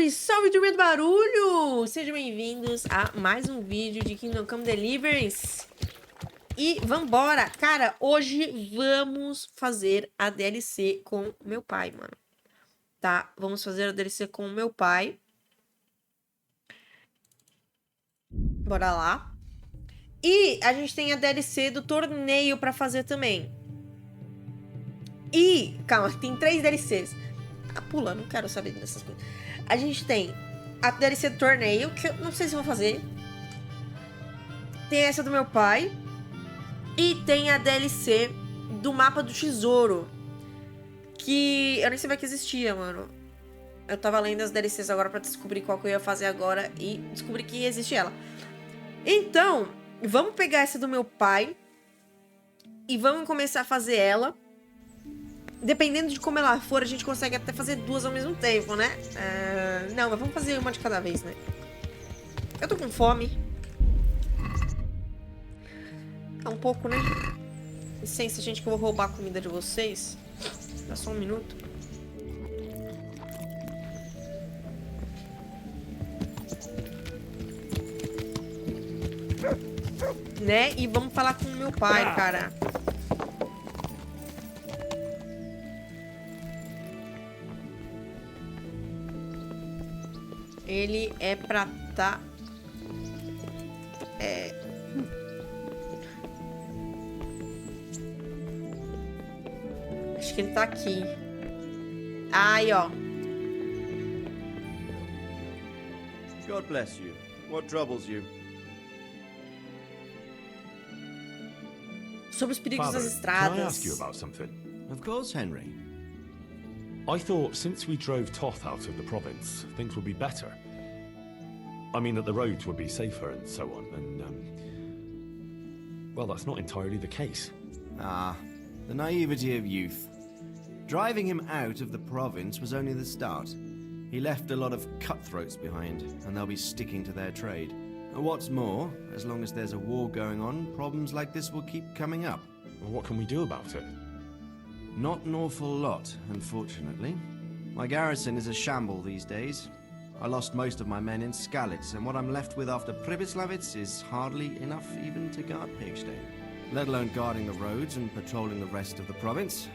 Salve, salve, turma do barulho! Sejam bem-vindos a mais um vídeo de Kingdom Come Deliverance. E vambora! Cara, hoje vamos fazer a DLC com meu pai, mano. Tá? Vamos fazer a DLC com meu pai. Bora lá. E a gente tem a DLC do torneio pra fazer também. E, calma, tem 3 DLCs. Ah, pula, não quero saber dessas coisas. A gente tem a DLC do torneio, que eu não sei se vou fazer. Tem essa do meu pai. E tem a DLC do mapa do tesouro. Que eu nem sabia que existia, mano. Eu tava lendo as DLCs agora pra descobrir qual que eu ia fazer agora. E descobri que existe ela. Então, vamos pegar essa do meu pai. E vamos começar a fazer ela. Dependendo de como ela for, a gente consegue até fazer 2 ao mesmo tempo, né? Não, mas vamos fazer uma de cada vez, né? Eu tô com fome. É um pouco, né? Licença, gente, que eu vou roubar a comida de vocês. Dá só um minuto. Né? E vamos falar com o meu pai, cara. Ele é pra tá... Acho que ele tá aqui. Aí, ó. God bless you. What troubles you? Sobre os perigos Father, das can I estradas. ask you about something? Of course, Henry. I thought since we drove Toth out of the province, things would be better. I mean that the roads would be safer and so on, and, well, that's not entirely the case. Ah, the naivety of youth. Driving him out of the province was only the start. He left a lot of cutthroats behind, and they'll be sticking to their trade. What's more, as long as there's a war going on, problems like this will keep coming up. Well, what can we do about it? Not an awful lot, unfortunately. My garrison is a shamble these days. I lost most of my men in Skalitz, and what I'm left with after Pribyslavitz is hardly enough even to guard Pigstein. Let alone guarding the roads and patrolling the rest of the province.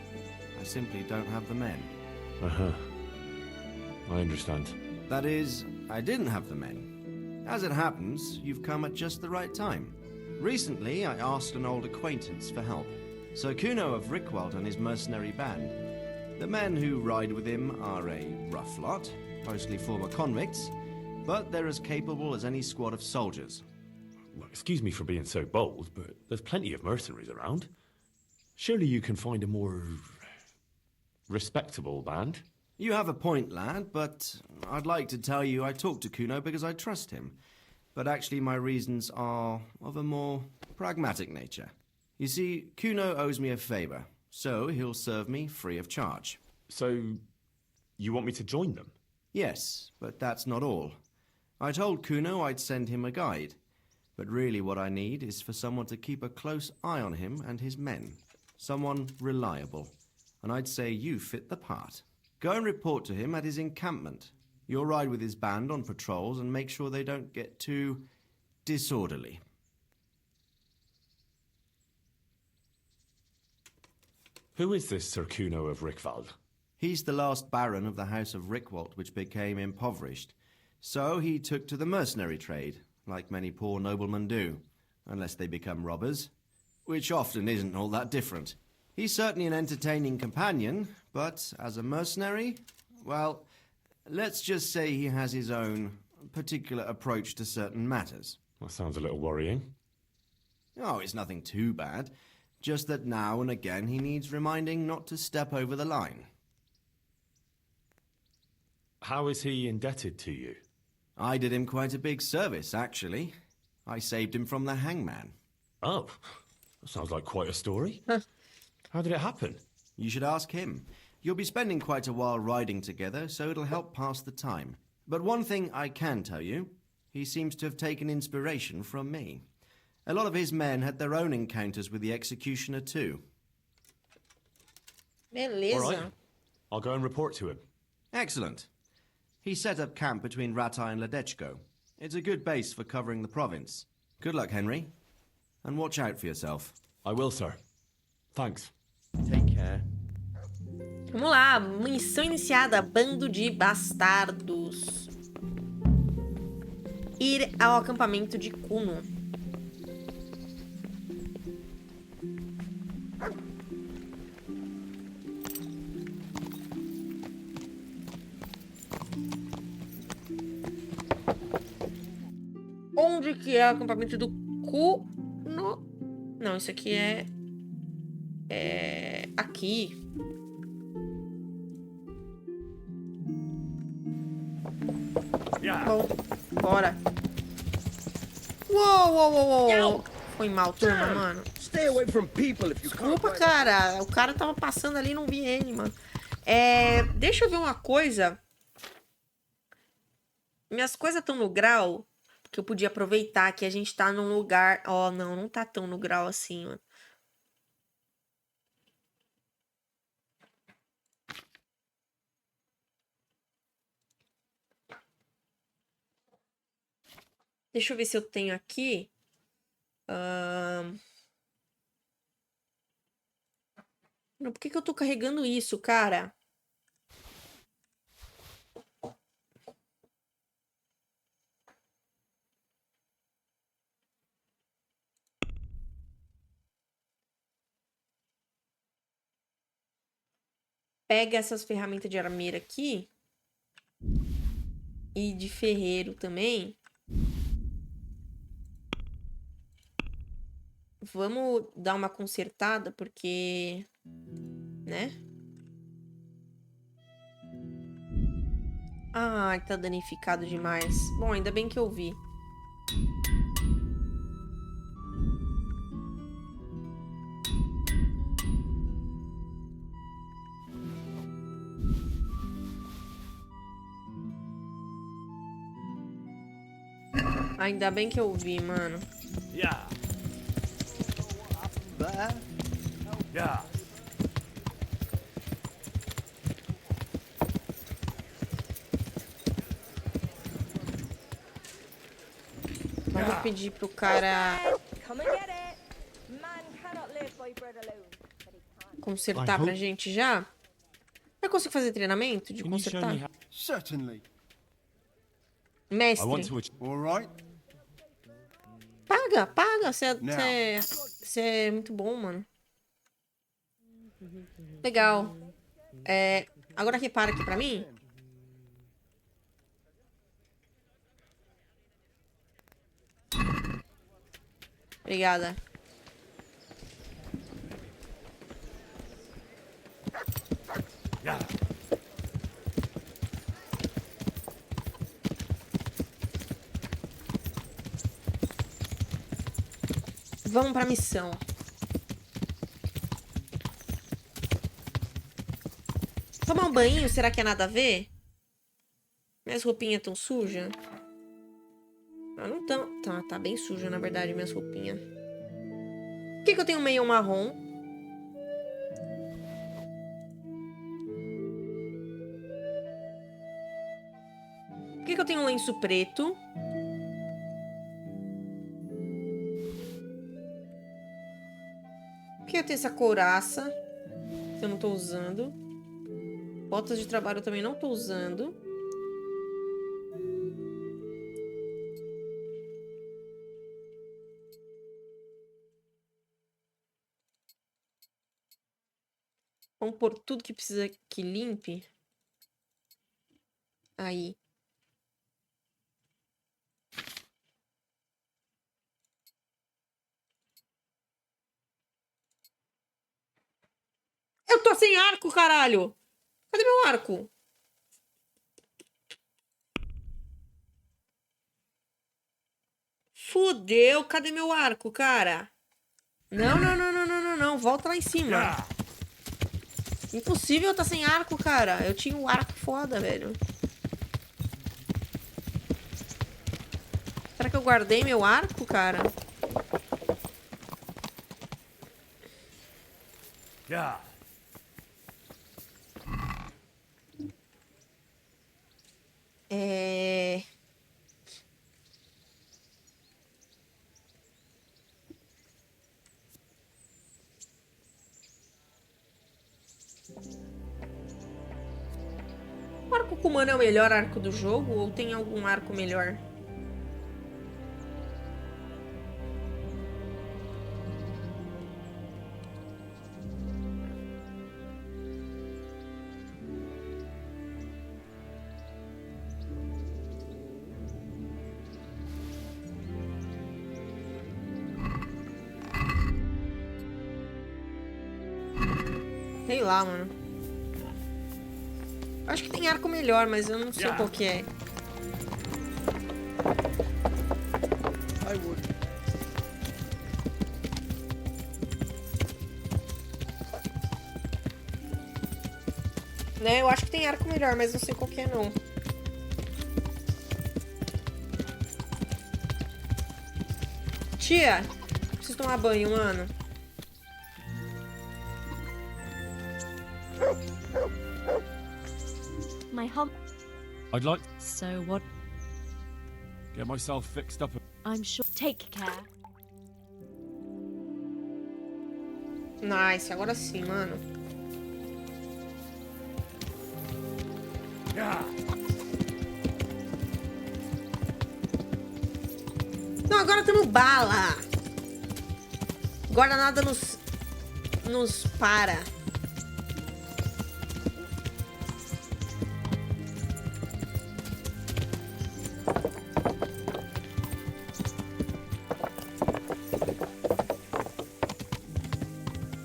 I simply don't have the men. Uh-huh. I understand. That is, I didn't have the men. As it happens, you've come at just the right time. Recently, I asked an old acquaintance for help. Sir Kuno of Rickwald and his mercenary band. The men who ride with him are a rough lot, mostly former convicts, but they're as capable as any squad of soldiers. Well, excuse me for being so bold, but there's plenty of mercenaries around. Surely you can find a more respectable band? You have a point, lad, but I'd like to tell you I talked to Kuno because I trust him. But actually my reasons are of a more pragmatic nature. You see, Kuno owes me a favor, so he'll serve me free of charge. So, you want me to join them? Yes, but that's not all. I told Kuno I'd send him a guide. But really what I need is for someone to keep a close eye on him and his men. Someone reliable. And I'd say you fit the part. Go and report to him at his encampment. You'll ride with his band on patrols and make sure they don't get too disorderly. Who is this Sir Kuno of Rickwald? He's the last baron of the House of Rickwald, which became impoverished. So he took to the mercenary trade, like many poor noblemen do, unless they become robbers, which often isn't all that different. He's certainly an entertaining companion, but as a mercenary, well, let's just say he has his own particular approach to certain matters. That sounds a little worrying. Oh, it's nothing too bad. Just that now and again he needs reminding not to step over the line. How is he indebted to you? I did him quite a big service, actually. I saved him from the hangman. Oh, that sounds like quite a story. How did it happen? You should ask him. You'll be spending quite a while riding together, so it'll help pass the time. But one thing I can tell you, he seems to have taken inspiration from me. A lot of his men had their own encounters with the executioner too. Beleza. All right. I'll go and report to him. Excellent. He set up camp between Ratai and Ledechko. It's a good base for covering the province. Good luck, Henry. And watch out for yourself. I will, sir. Thanks. Take care. Vamos lá, missão iniciada, bando de bastardos. Ir ao acampamento de Kuno. Onde que é o acampamento do Kuno? Não, isso aqui é aqui. Bom, bora. Uou. Foi mal, turma, mano. Desculpa, cara. O cara tava passando ali e não vi ele, mano. Deixa eu ver uma coisa. Minhas coisas estão no grau que eu podia aproveitar que a gente tá num lugar... Ó, não tá tão no grau assim, mano. Deixa eu ver se eu tenho aqui. Não, por que eu tô carregando isso, cara? Pega essas ferramentas de armeira aqui. E de ferreiro também. Vamos dar uma consertada, porque... Né? Ai, tá danificado demais. Bom, ainda bem que eu vi. Ainda bem que eu vi, mano. Yeah. Yeah. Vamos pedir pro cara consertar pra gente já. Eu consigo fazer treinamento de consertar? Certainly. Mestre, All right. paga. Você é muito bom, mano. Legal. Agora repara aqui pra mim. Obrigada. Yeah. Vamos pra missão. Tomar um banho, será que é nada a ver? Minhas roupinhas tão sujas? Ah, não tão. Tá bem suja, na verdade, minhas roupinhas. Por que eu tenho meio marrom? Por que eu tenho um lenço preto? Por que eu tenho essa couraça? Que eu não tô usando. Botas de trabalho eu também não tô usando. Vamos pôr tudo que precisa que limpe. Aí. Eu tô sem arco, caralho! Cadê meu arco? Fudeu, cadê meu arco, cara? Não. Volta lá em cima. Impossível eu tá sem arco, cara. Eu tinha um arco foda, velho. Será que eu guardei meu arco, cara? Yeah. É... O arco com mana é o melhor arco do jogo? Ou tem algum arco melhor? Sei lá, mano. Acho que tem arco melhor, mas eu não sei qual que é. I would. Né? Eu acho que tem arco melhor, mas não sei qual que é, não. Tia, preciso tomar banho, mano. My hom. I'd like So what? to get myself fixed up. I'm sure. Take care. Nice, agora sim, mano. Yeah. Não, agora temos bala. Agora nada nos para.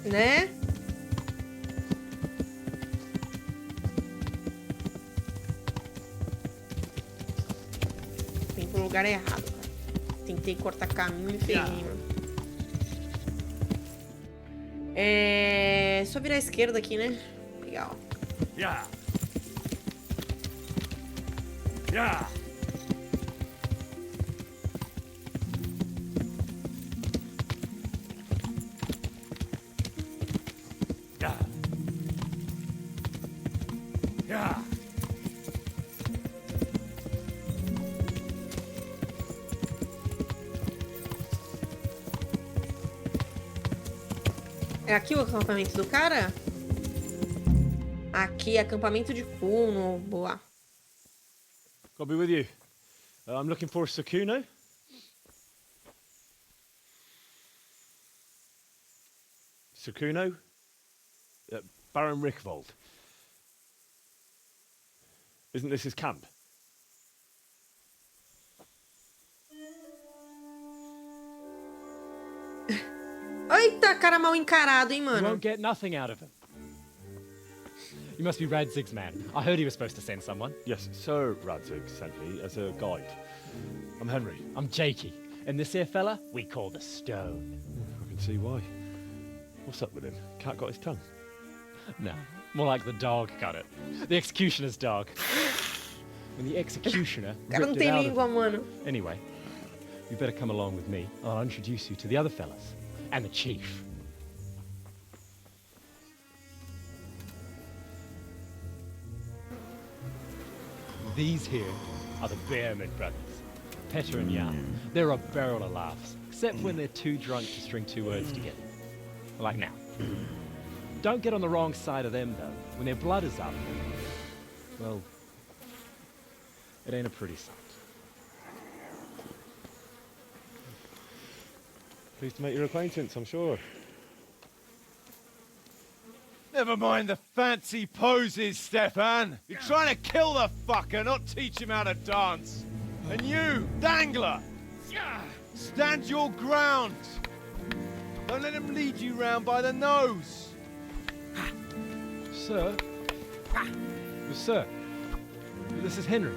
Né? Vim pro lugar errado, cara. Tentei cortar caminho e ferrei, mano. É... Só virar à esquerda aqui, né? Legal. Yeah. Yeah. Yeah. Yeah. É aqui o acampamento do cara? Aqui, acampamento de Kuno. Boa. I'll be with you. I'm looking for Sakuno. Sakuno? Baron Rickvold. Isn't this his camp? Eita, cara mal encarado, hein, You mano? won't get nothing out of him. You must be Radzig's man. I heard he was supposed to send someone. Yes, Sir Radzig sent me as a guide. I'm Henry. I'm Jakey. And this here fella, we call the Stone. I can see why. What's up with him? Cat got his tongue. No, more like the dog got it. The executioner's dog. When the executioner O cara não ripped it tem out of... língua, mano. Anyway, you better come along with me. I'll introduce you to the other fellas. And the chief. These here are the Bearman brothers. Petter and Jan. They're a barrel of laughs. Except when they're too drunk to string two words together. Like now. Don't get on the wrong side of them, though. When their blood is up, well, it ain't a pretty sight. Pleased to make your acquaintance, I'm sure. Never mind the fancy poses, Stefan. You're trying to kill the fucker, not teach him how to dance. And you, Dangler, stand your ground. Don't let him lead you round by the nose. Sir? Yes, sir. This is Henry.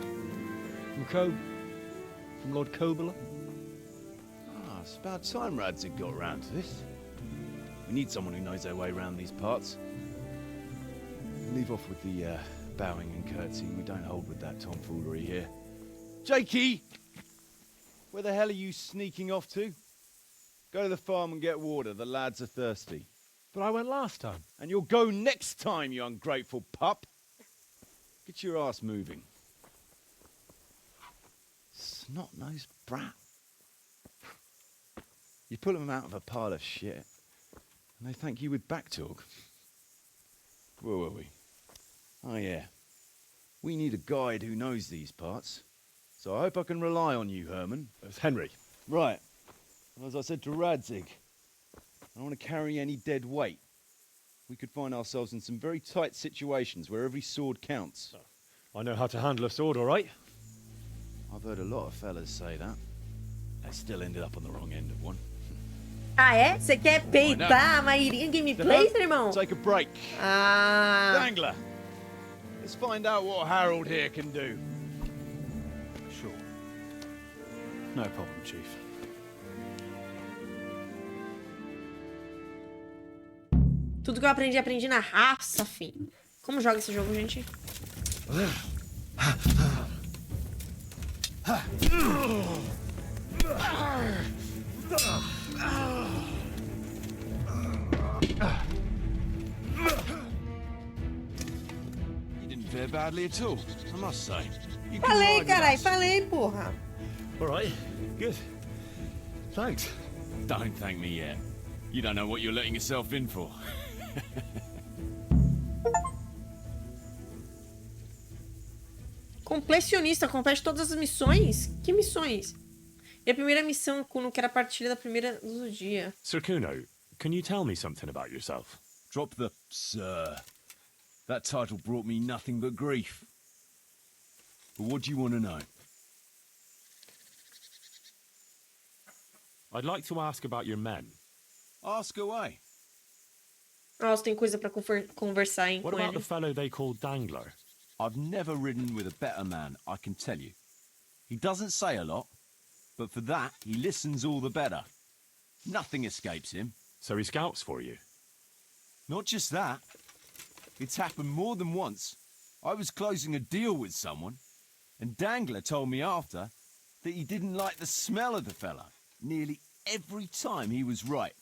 From Lord Kobler. Ah, it's about time Radzig got round to this. We need someone who knows their way around these parts. Leave off with the bowing and curtsying. We don't hold with that tomfoolery here. Jakey! Where the hell are you sneaking off to? Go to the farm and get water. The lads are thirsty. But I went last time. And you'll go next time, you ungrateful pup. Get your ass moving. snot-nosed brat. You pull them out of a pile of shit, and they thank you with back talk. Where were we? Oh, yeah. We need a guide who knows these parts. So I hope I can rely on you, Herman. It's Henry. Right. As I said to Radzig, I don't want to carry any dead weight. We could find ourselves in some very tight situations where every sword counts. I know how to handle a sword, all right? I've heard a lot of fellas say that. They still ended up on the wrong end of one. Ah, é? Você quer peitar a maioria em gameplays, irmão? Take a break. Ah. Dangler, let's find out what Harold here can do. Sure. No problem, Chief. Tudo que eu aprendi na raça, filho. Como joga esse jogo, gente? You didn't fare badly at all, I must say. You can Falei, ride with carai, us. falei, porra. All right, good. Thanks. Don't thank me yet. You don't know what you're letting yourself in for. Completionista, complete todas as missões? Que missões? E a primeira missão, Kuno, que era a partilha da primeira do dia. Sir Kuno, can you tell me something about yourself? Drop the sir. That title brought me nothing but grief. But what do you want to know? I'd like to ask about your men. Ask away. Nossa, tem coisa pra conversar, hein, What com about ele. the fellow they call Dangler? I've never ridden with a better man, I can tell you. He doesn't say a lot, but for that, he listens all the better. Nothing escapes him. So he scouts for you? Not just that. It's happened more than once. I was closing a deal with someone, and Dangler told me after that he didn't like the smell of the fella nearly every time he was right.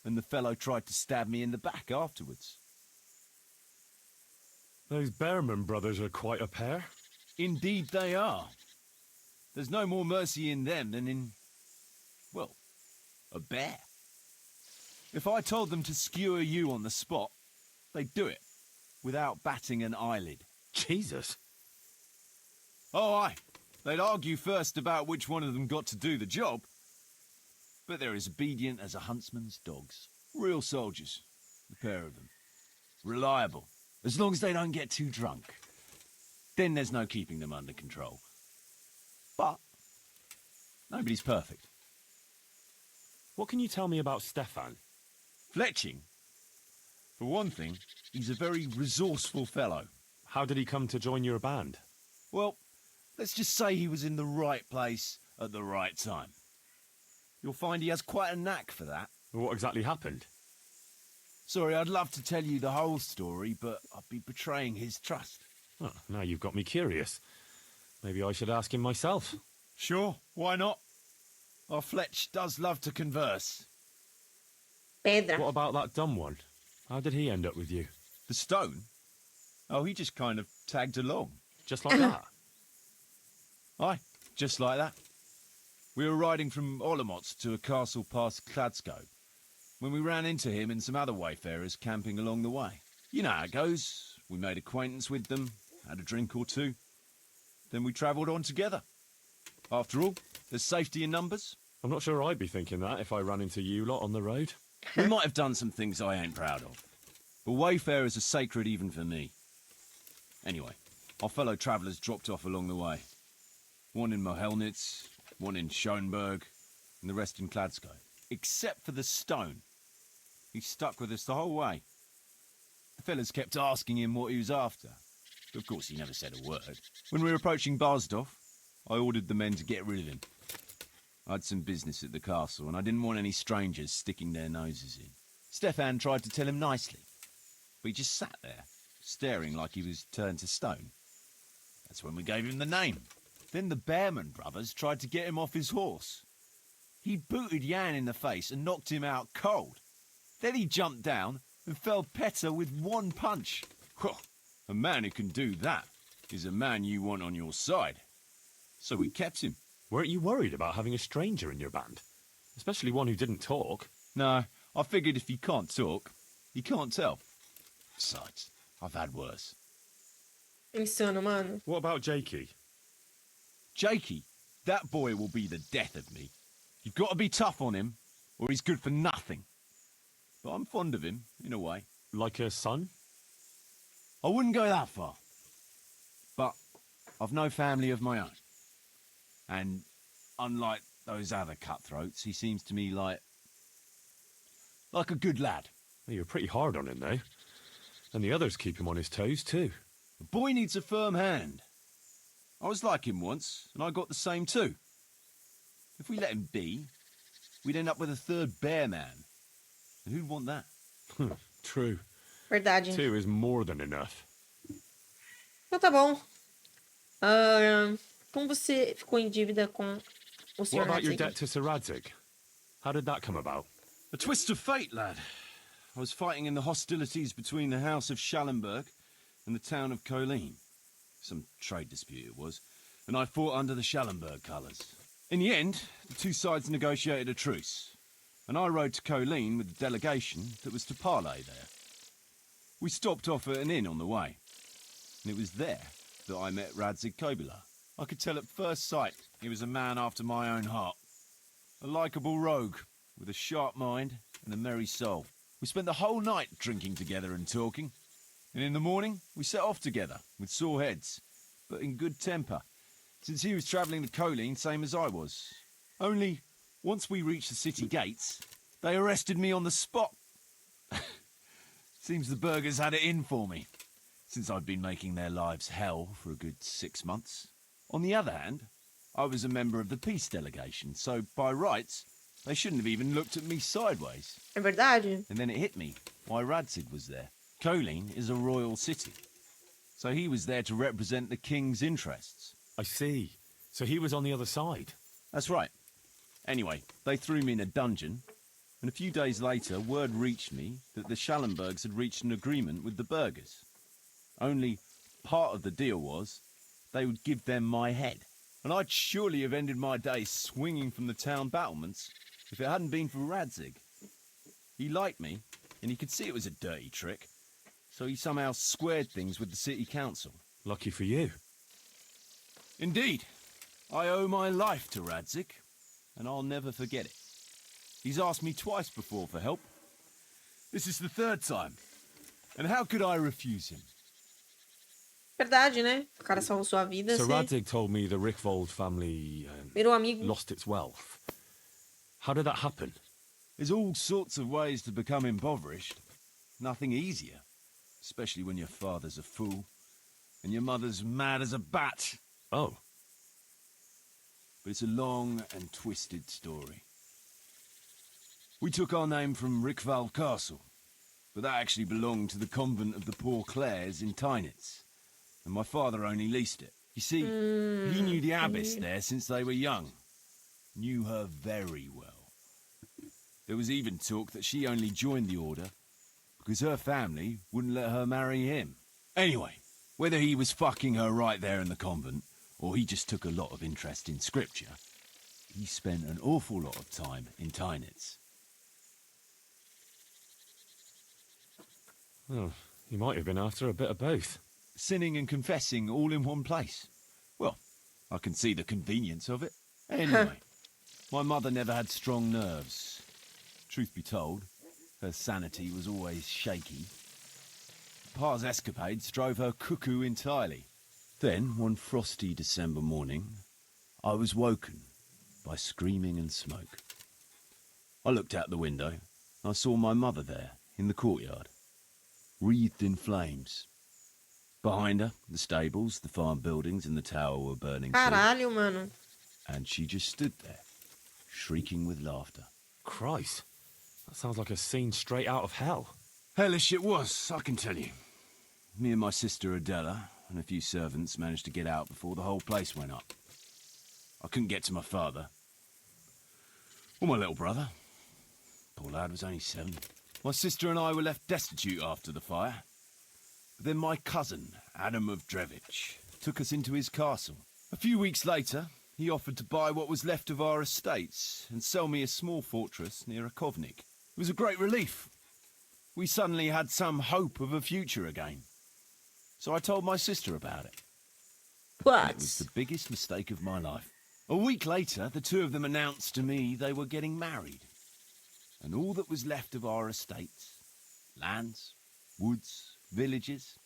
And the fellow tried to stab me in the back afterwards. Those Behrman brothers are quite a pair. Indeed they are. There's no more mercy in them than in, well, a bear. If I told them to skewer you on the spot, they'd do it, without batting an eyelid. Jesus. Oh, aye. They'd argue first about which one of them got to do the job. But they're as obedient as a huntsman's dogs. Real soldiers, the pair of them. Reliable, as long as they don't get too drunk. Then there's no keeping them under control. But nobody's perfect. What can you tell me about Stefan? Fletching, for one thing, he's a very resourceful fellow. How did he come to join your band? Well, let's just say he was in the right place at the right time. You'll find he has quite a knack for that. What exactly happened? Sorry, I'd love to tell you the whole story, but I'd be betraying his trust. Oh, now you've got me curious. Maybe I should ask him myself. Sure, why not? Our Fletch does love to converse. Pedra. What about that dumb one? How did he end up with you? The stone? Oh, he just kind of tagged along. Just like that? Aye, just like that. We were riding from Olomouc to a castle past Kladsko when we ran into him and some other wayfarers camping along the way. You know how it goes. We made acquaintance with them, had a drink or two. Then we travelled on together. After all, there's safety in numbers. I'm not sure I'd be thinking that if I ran into you lot on the road. We might have done some things I ain't proud of. But wayfarers are sacred even for me. Anyway, our fellow travellers dropped off along the way. One in Mohelnitz, one in Schoenberg, and the rest in Kladsko. Except for the stone. He stuck with us the whole way. The fellas kept asking him what he was after. But of course he never said a word. When we were approaching Barsdorf, I ordered the men to get rid of him. I had some business at the castle, and I didn't want any strangers sticking their noses in. Stefan tried to tell him nicely, but he just sat there, staring like he was turned to stone. That's when we gave him the name. Then the Behrman brothers tried to get him off his horse. He booted Jan in the face and knocked him out cold. Then he jumped down and felled Petter with one punch. A man who can do that is a man you want on your side. So we kept him, Weren't you worried about having a stranger in your band? Especially one who didn't talk. No, I figured if you can't talk, you can't tell. Besides, I've had worse. Insano, mano. What about Jakey? Jakey, that boy will be the death of me. You've got to be tough on him, or he's good for nothing. But I'm fond of him, in a way. Like a son? I wouldn't go that far. But I've no family of my own. And unlike those other cutthroats, he seems to me like a good lad. Well, you're pretty hard on him, though. And the others keep him on his toes, too. The boy needs a firm hand. I was like him once, and I got the same too. If we let him be, we'd end up with a third bear man. And who'd want that? True. Verdade. 2 is more than enough. Então tá bom. Como você ficou em dívida com o Sr. What about your Radzig? debt to Sir Radzig? How did that come about? A twist of fate, lad. I was fighting in the hostilities between the House of Schallenberg and the town of Colleen. Some trade dispute it was, and I fought under the Schallenberg colours. In the end, the two sides negotiated a truce, and I rode to Colleen with the delegation that was to parley there. We stopped off at an inn on the way, and it was there that I met Radzig Kobyla. I could tell at first sight he was a man after my own heart. A likeable rogue, with a sharp mind and a merry soul. We spent the whole night drinking together and talking, and in the morning we set off together, with sore heads, but in good temper, since he was travelling to Colleen same as I was. Only, once we reached the city gates, they arrested me on the spot. Seems the burghers had it in for me, since I'd been making their lives hell for a good 6 months. On the other hand, I was a member of the peace delegation, so by rights, they shouldn't have even looked at me sideways. É verdade. And then it hit me why Radzig was there. Colleen is a royal city, so he was there to represent the king's interests. I see. So he was on the other side. That's right. Anyway, they threw me in a dungeon, and a few days later word reached me that the Schallenbergs had reached an agreement with the burghers. Only part of the deal was they would give them my head. And I'd surely have ended my days swinging from the town battlements if it hadn't been for Radzig. He liked me, and he could see it was a dirty trick, so he somehow squared things with the city council. Lucky for you. Indeed. I owe my life to Radzig, and I'll never forget it. He's asked me twice before for help. This is the third time. And how could I refuse him? Verdade, né? O cara salvou sua vida. So Você Radzig told me the Rickvold family virou amigo. lost its wealth. How did that happen? There's all sorts of ways to become impoverished. Nothing easier. Especially when your father's a fool, and your mother's mad as a bat. Oh. But it's a long and twisted story. We took our name from Rickval Castle, but that actually belonged to the convent of the Poor Clares in Tynitz, and my father only leased it. You see, he knew the abbess there since they were young. Knew her very well. There was even talk that she only joined the order because her family wouldn't let her marry him. Anyway, whether he was fucking her right there in the convent, or he just took a lot of interest in scripture, he spent an awful lot of time in Tynitz. Oh, he might have been after a bit of both. Sinning and confessing all in one place. Well, I can see the convenience of it. Anyway, my mother never had strong nerves. Truth be told, her sanity was always shaky. Pa's escapades drove her cuckoo entirely. Then, one frosty December morning, I was woken by screaming and smoke. I looked out the window, and I saw my mother there, in the courtyard, wreathed in flames. Behind her, the stables, the farm buildings, and the tower were burning too. Caralho, mano. And she just stood there, shrieking with laughter. Christ. That sounds like a scene straight out of hell. Hellish it was, I can tell you. Me and my sister Adela and a few servants managed to get out before the whole place went up. I couldn't get to my father. Or my little brother. Poor lad was only 7. My sister and I were left destitute after the fire. But then my cousin, Adam of Drevich, took us into his castle. A few weeks later, he offered to buy what was left of our estates and sell me a small fortress near Akovnik. It was a great relief. We suddenly had some hope of a future again. So I told my sister about it. And it was the biggest mistake of my life. A week later, the two of them announced to me they were getting married. And all that was left of our estates, lands, woods, villages,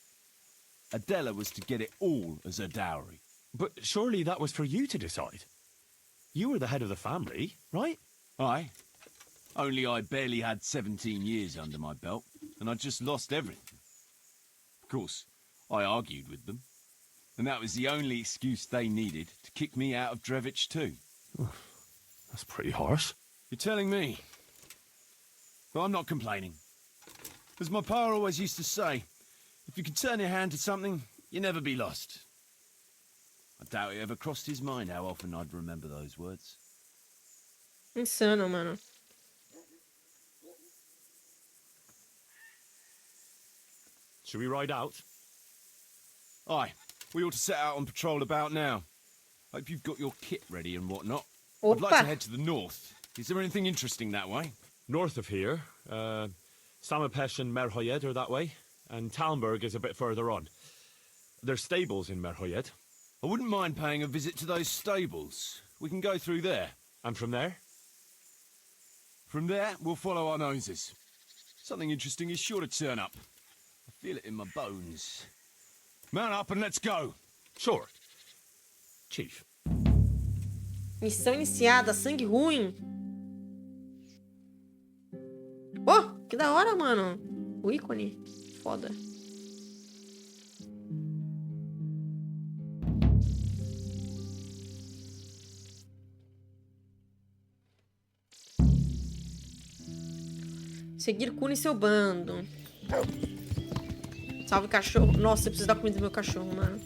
Adela was to get it all as a dowry. But surely that was for you to decide. You were the head of the family, right? Aye. Only I barely had 17 years under my belt, and I'd just lost everything. Of course, I argued with them, and that was the only excuse they needed to kick me out of Drevich too. That's pretty harsh. You're telling me? But I'm not complaining. As my pa always used to say, if you can turn your hand to something, you'll never be lost. I doubt it ever crossed his mind how often I'd remember those words. Insano, mano. Should we ride out? Aye, we ought to set out on patrol about now. Hope you've got your kit ready and whatnot. Opa. I'd like to head to the north. Is there anything interesting that way? North of here, Samapesh and Merhoyed are that way, and Talmberg is a bit further on. There's stables in Merhoyed. I wouldn't mind paying a visit to those stables. We can go through there. And from there? From there, we'll follow our noses. Something interesting is sure to turn up. I feel it in my bones. Mount up and let's go. Sure. Chief. Missão iniciada, sangue ruim. Oh, que da hora, mano. O ícone. Foda. Seguir Kuna e seu bando. Salve cachorro. Nossa, eu preciso dar comida do meu cachorro, mano.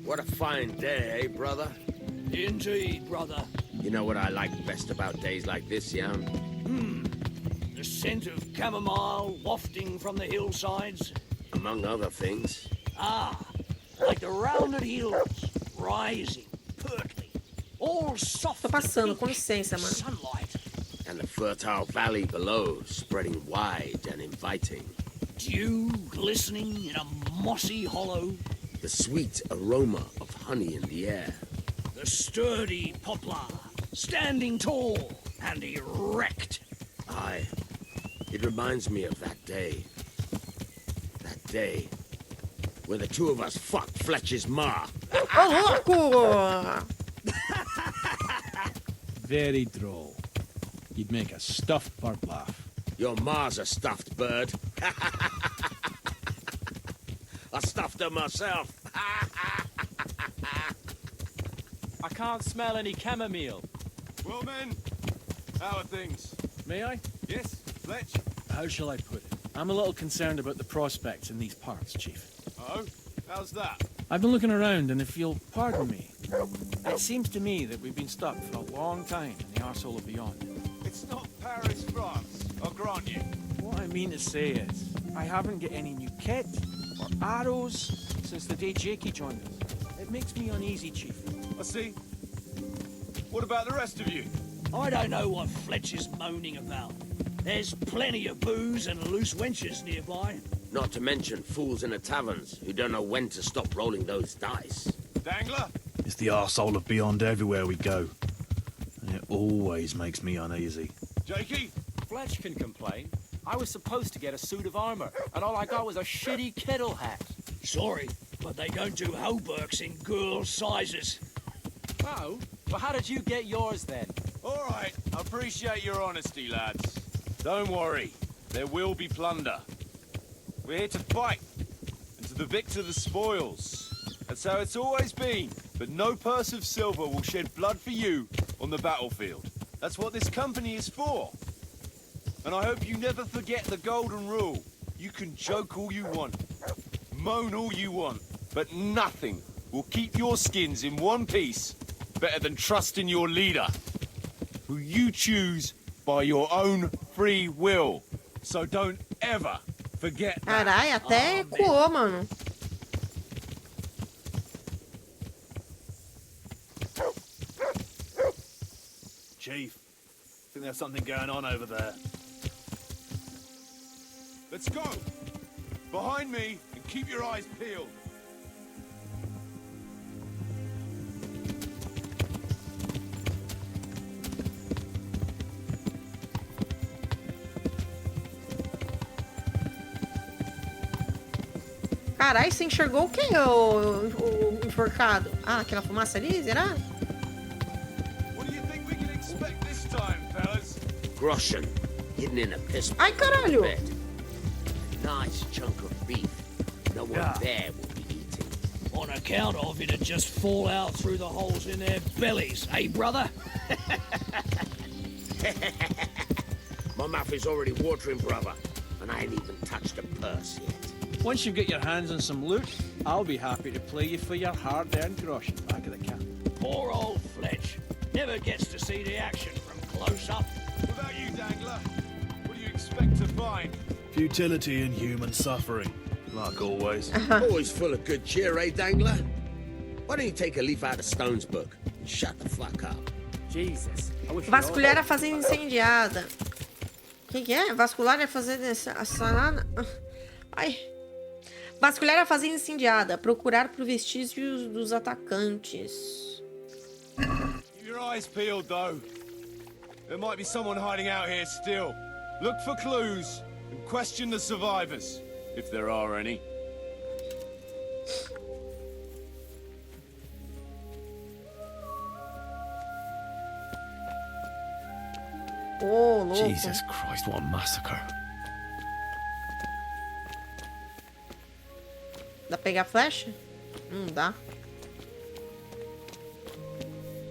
What a fine day, eh, brother? Indeed, brother. You know what I like best about days like this, Jan? The scent of chamomile wafting from the hillsides. Among other things. Ah, like the rounded hills, rising, pertly, all soft. Tô passando, com licença, mano. Sunlight. And the fertile valley below, spreading wide and inviting. Dew glistening in a mossy hollow. The sweet aroma of honey in the air. The sturdy poplar, standing tall and erect. Aye, it reminds me of that day. That day when the two of us fucked Fletcher's ma. Ô, louco! Very droll. You'd make a stuffed bird laugh. Your ma's a stuffed bird. I stuffed her myself. I can't smell any chamomile. Well, men, how are things? May I? Yes, Fletch? How shall I put it? I'm a little concerned about the prospects in these parts, Chief. Oh, how's that? I've been looking around, and if you'll pardon me, it seems to me that we've been stuck for a long time in the arsehole of beyond. It's not Paris, France, I'll grant you. What I mean to say is, I haven't got any new kit or arrows since the day Jakey joined us. It makes me uneasy, Chief. I see. What about the rest of you? I don't know what Fletcher's moaning about. There's plenty of booze and loose wenches nearby. Not to mention fools in the taverns who don't know when to stop rolling those dice. Dangler? It's the arsehole of beyond everywhere we go. And it always makes me uneasy. Jakey? Fletch can complain. I was supposed to get a suit of armor, and all I got was a shitty kettle hat. Sorry, but they don't do hauberks in girls' sizes. Oh? Well, how did you get yours then? All right, I appreciate your honesty, lads. Don't worry, there will be plunder. We're here to fight, and to the victor the spoils. That's how it's always been, but no purse of silver will shed blood for you on the battlefield. That's what this company is for. And I hope you never forget the golden rule. You can joke all you want, moan all you want, but nothing will keep your skins in one piece better than trusting your leader, who you choose by your own free will. So don't ever forget that. Carai, até ecoou, mano. Chief, I think there's something going on over there. Let's go. Behind me and keep your eyes peeled. Carai, você enxergou o quê, o enforcado? Ah, aquela fumaça ali, será? What do you think we can expect this time, fellas? Groschen, hidden in a piss Ai, caralho! bed. A nice chunk of beef. No one there will be eating. On account of it'd just fall out through the holes in their bellies, eh, brother? My mouth is already watering, brother, and I ain't even touched a purse yet. Once you get your hands on some loot, I'll be happy to play you for your hard-earned groschen back at the camp. Poor old Fletch. Never gets to see the action from close up. What about you, Dangler? What do you expect to find? Futility and human suffering, like always. Always full of good cheer, eh, Dangler? Why don't you take a leaf out of Stone's book and shut the fuck up? Jesus. Vasculhar a fazenda incendiada. O que é? Vasculhar a fazenda... Ai... Vasculhar a fazenda incendiada. Procurar por vestígios dos atacantes. Keep your eyes peeled, though. There might be someone hiding out here still. Look for clues and question the survivors, if there are any. Oh, louco. Jesus Christ, what a massacre. Dá pra pegar flecha? Não dá.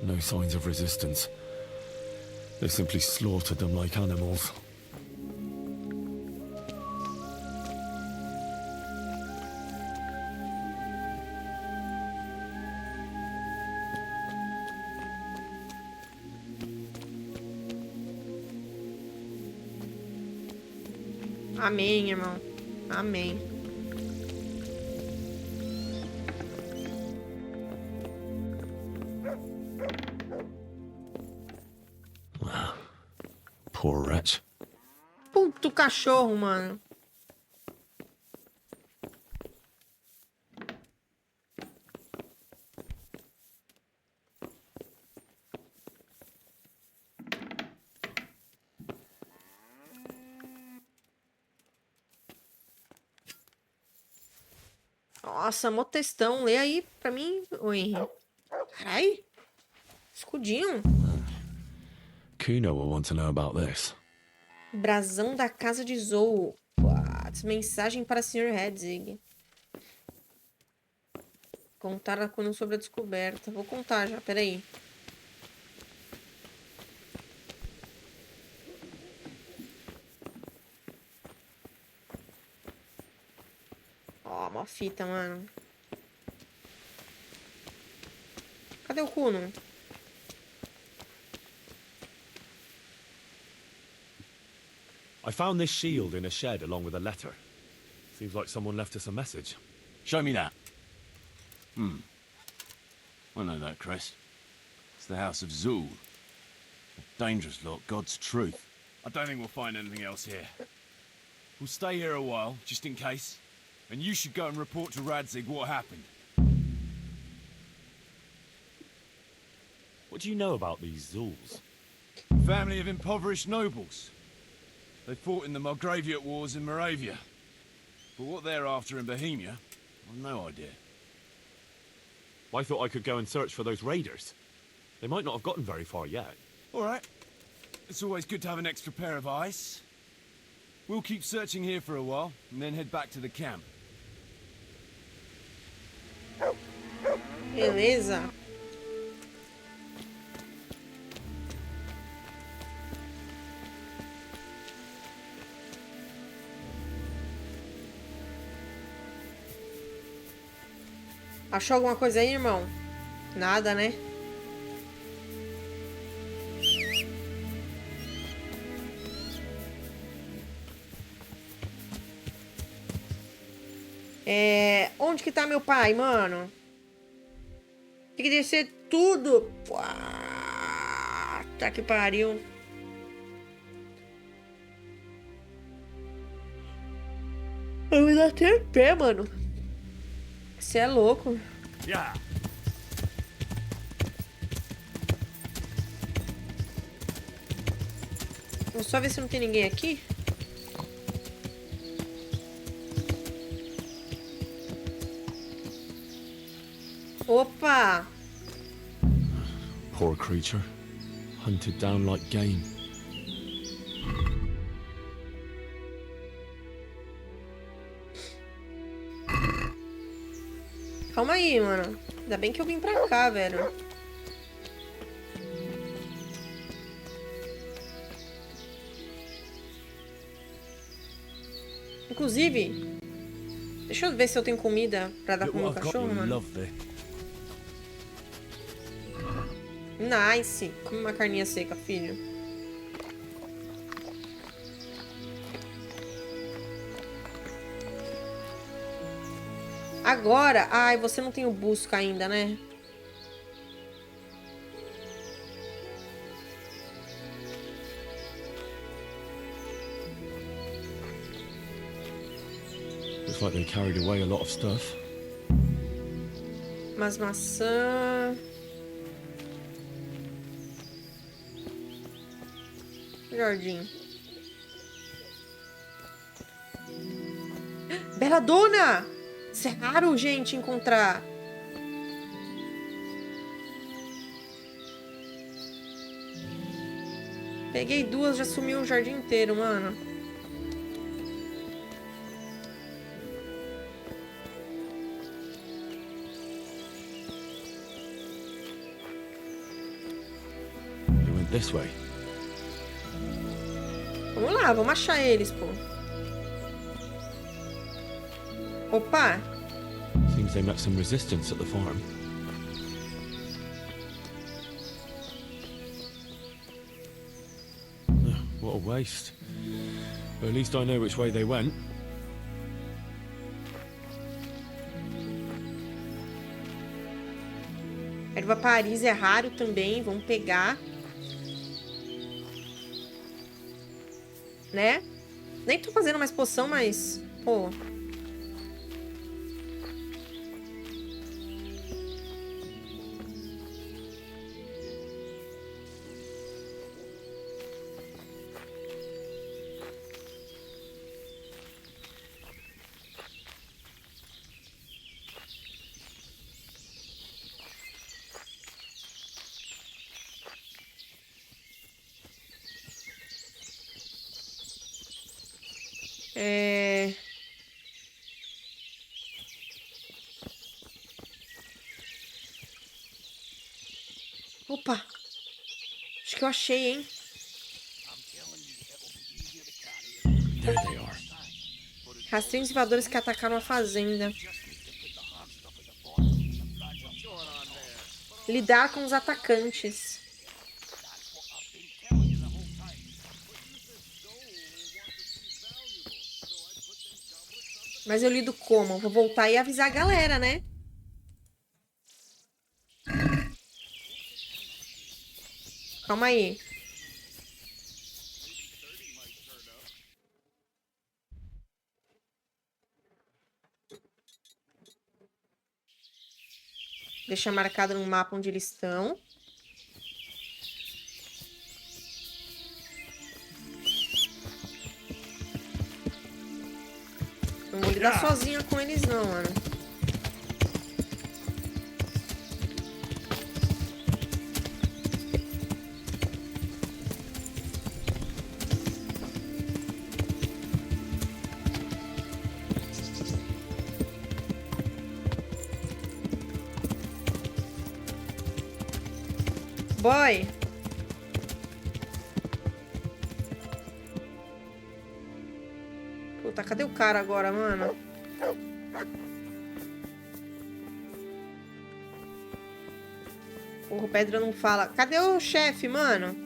No signs of resistance. They simply slaughtered them like animals. Amém, irmão. Amém. Poor wretch. Puto cachorro, mano. Nossa, mó textão. Lê aí pra mim, ô Henry. Carai. Escudinho. Kuno will want to know about this. Brasão da casa de Zou. What? Mensagem para o Sr. Hedzig. Contar a Kuno sobre a descoberta. Vou contar já, peraí. Ó, uma fita, mano. Cadê o Kuno? I found this shield in a shed along with a letter. Seems like someone left us a message. Show me that. I know that crest. It's the House of Zul. A dangerous lot, God's truth. I don't think we'll find anything else here. We'll stay here a while, just in case. And you should go and report to Radzig what happened. What do you know about these Zuls? Family of impoverished nobles. They fought in the Margraviate Wars in Moravia. But what they're after in Bohemia, I've no idea. I thought I could go and search for those raiders. They might not have gotten very far yet. All right. It's always good to have an extra pair of eyes. We'll keep searching here for a while, and then head back to the camp. Beleza. Achou alguma coisa aí, irmão? Nada, né? Onde que tá meu pai, mano? Tem que descer tudo. Tá que pariu. Eu me dá até pé, mano. Você é louco. Yeah. Vou só ver se não tem ninguém aqui. Opa! Poor creature. Hunted down like game. Calma aí, mano. Ainda bem que eu vim pra cá, velho. Inclusive, deixa eu ver se eu tenho comida pra dar pro meu cachorro, mano. Nice. Come uma carninha seca, filho. Agora... Ai, você não tem o busca ainda, né? Looks like they carried away a lot of stuff. Umas maçã... Jardim. Bela Dona! Isso é raro, gente, encontrar. Peguei duas, já sumiu o jardim inteiro, mano. They went this way. Vamos lá, vamos achar eles, pô. Opa! Seems they met some resistance at the farm. What a waste. But at least I know which way they went. Erva Paris é raro também, vamos pegar. Né? Nem tô fazendo mais poção, mas... Pô... Opa! Acho que eu achei, hein? There they are. Rastreios invadores que atacaram a fazenda. Lidar com os atacantes. Mas eu lido como? Vou voltar e avisar a galera, né? Calma aí. Deixa marcado no mapa onde eles estão. Não vou lidar sozinha com eles não, mano. Boy. Puta, cadê o cara agora, mano? Porra, o Pedro não fala. Cadê o chefe, mano?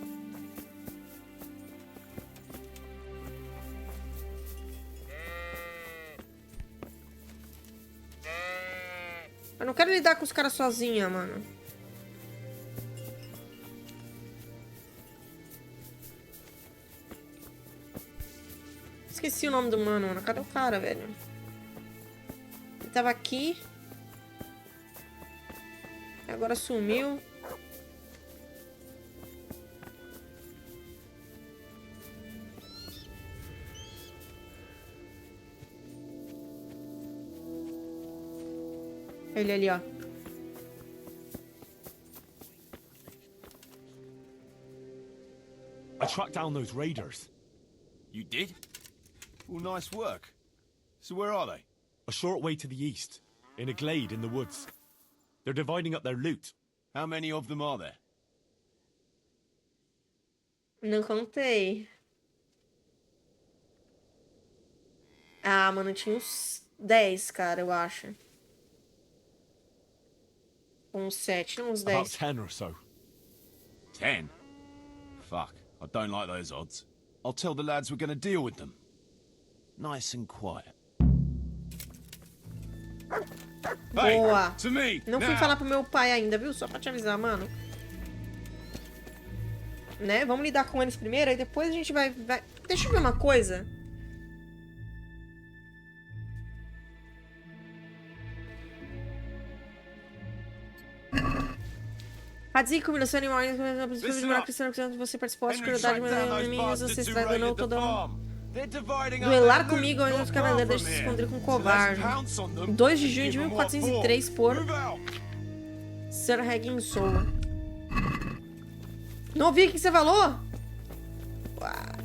Eu não quero lidar com os caras sozinha, mano. Esqueci o nome do mano. Cadê o cara, velho? Ele tava aqui. Agora sumiu. Ele ali, ó. I tracked down those raiders. You did? Well, nice work. So where are they? A short way to the east, in a glade in the woods. They're dividing up their loot. How many of them are there? Não contei. Ah, mano, tinha uns 10, cara, eu acho. Uns 7, não uns About 10. 10 or so. 10? Fuck, I don't like those odds. I'll tell the lads we're gonna deal with them. Nice and quiet. Boa. Hey, to me, Não fui now. falar pro meu pai ainda, viu? Só pra te avisar, mano. Né? Vamos lidar com eles primeiro, aí depois a gente vai... Deixa eu ver uma coisa. Maizvica, combinação animal, você participou, de curiosidade, mas você está dando toda... Duelar comigo onde os cavaleiros se esconderam com um covarde. 2 de junho de 1403 por Sir Hagginson. Não ouvi o que você falou? What?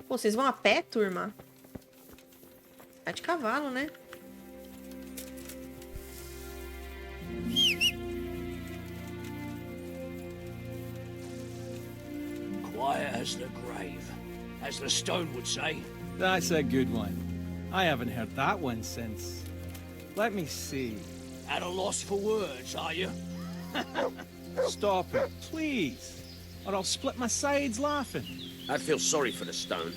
Pô, vocês vão a pé, turma? É de cavalo, né? Quiet as the grave, as the stone would say. That's a good one. I haven't heard that one since... Let me see. At a loss for words, are you? Stop it, please. Or I'll split my sides laughing. I feel sorry for the stone.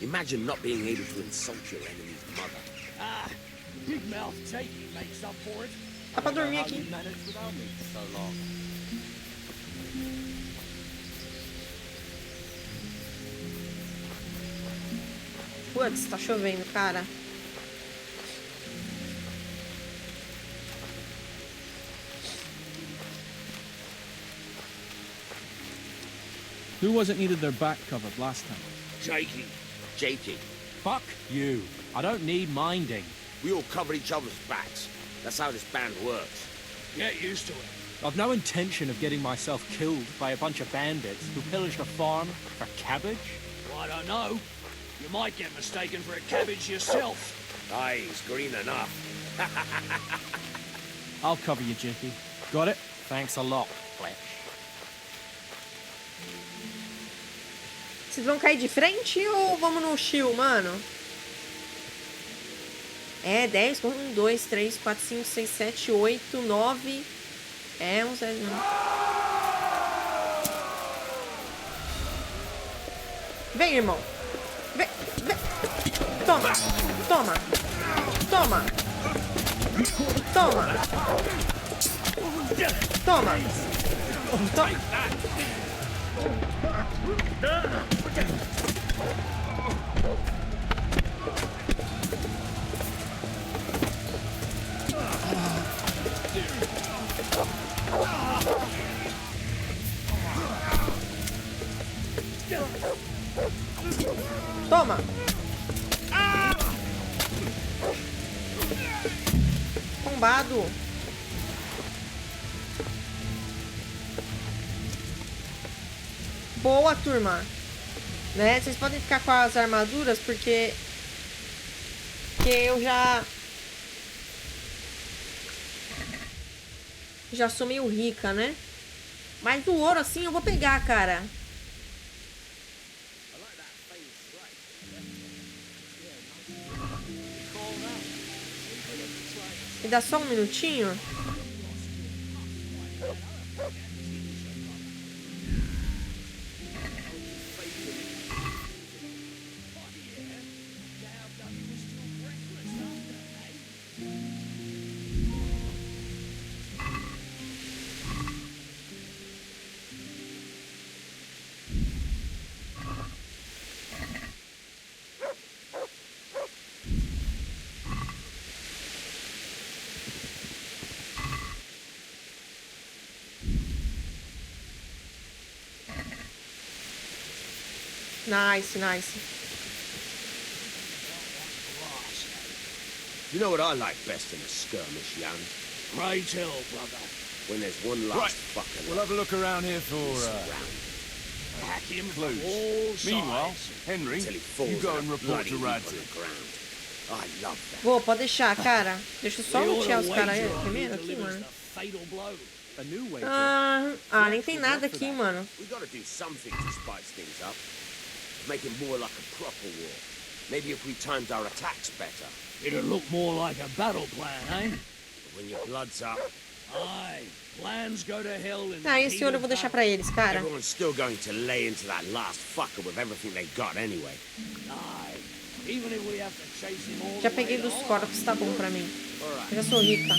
Imagine not being able to insult your enemy's mother. Ah, big mouth taking makes up for it. Dá pra dormir How aqui. you managed without me for so long. Putz, tá chovendo, cara. Who wasn't needed their back covered last time? Jakey. Jakey, Fuck you. I don't need minding. we all cover each other's backs. That's how this band works. Get used to it. I've no intention of getting myself killed by a bunch of bandits who pillaged a farm for cabbage. Well, I don't know. You might get mistaken for a cabbage yourself. Aye, he's green enough. I'll cover you, Jakey. Got it? Thanks a lot, Fletch. Vocês vão cair de frente ou vamos no chill, mano? É, 10, 1, 2, 3, 4, 5, 6, 7, 8, 9. É, uns 10 minutos. Vem, irmão. Vem, vem. Toma, toma, toma. Toma. Toma. Toma. Tombado. Boa, turma. Né? Vocês podem ficar com as armaduras porque eu já sou meio rica, né? Mas o ouro assim eu vou pegar, cara. Me dá só um minutinho. Nice, nice. You know what I like best in a skirmish, Jan? Pray tell, brother. When there's one last fucker We'll have a look around here for Hack him from clues. all sides. Meanwhile, Henry, until he falls you go in a and report bloody to heap on Radzig. the ground. I love that. Vou, pode deixar, cara. Deixa eu só We ought lutear to os caras wager on who primeiro aqui, delivers mano. the fatal blow. A new way. Nem tem nada aqui, mano. We gotta do something to spice things up. Make it more like a proper war. Maybe if we timed our attacks better. It'll look more like a battle plan, eh? When your blood's up, Aye. Plans go to hell in the Esse heat ouro eu of vou deixar battle. pra eles, cara. everyone's still going to lay into that last fucker with everything they got anyway. Aye. Even if we have to chase him all Já the way peguei to dos Holland. corpos, tá bom pra mim. Eu já sou rica.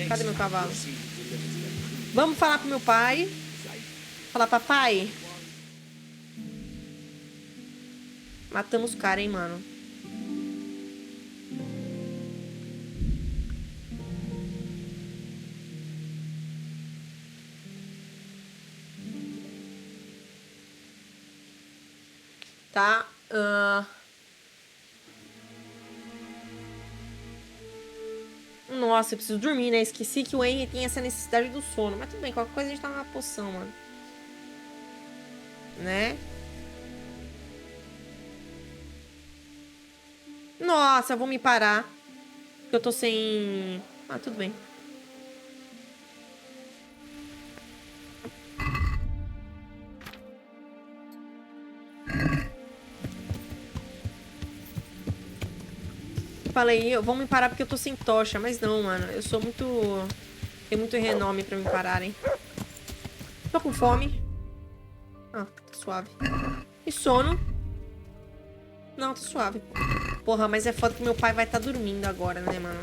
Cadê meu cavalo? See you deliver to them. Vamos falar pro meu pai. Falar, papai. Matamos o cara, hein, mano. Tá. Nossa, eu preciso dormir, né? Esqueci que o Henry tem essa necessidade do sono. Mas tudo bem, qualquer coisa a gente tá numa poção, mano. Né? Nossa, eu vou me parar. Porque eu tô sem... tudo bem. Falei, eu vou me parar porque eu tô sem tocha. Mas não, mano. Eu sou muito... Tem muito renome pra me pararem. Tô com fome. Tá suave. E sono. Não, tá suave. Porra, mas é foda que meu pai vai estar dormindo agora, né, mano?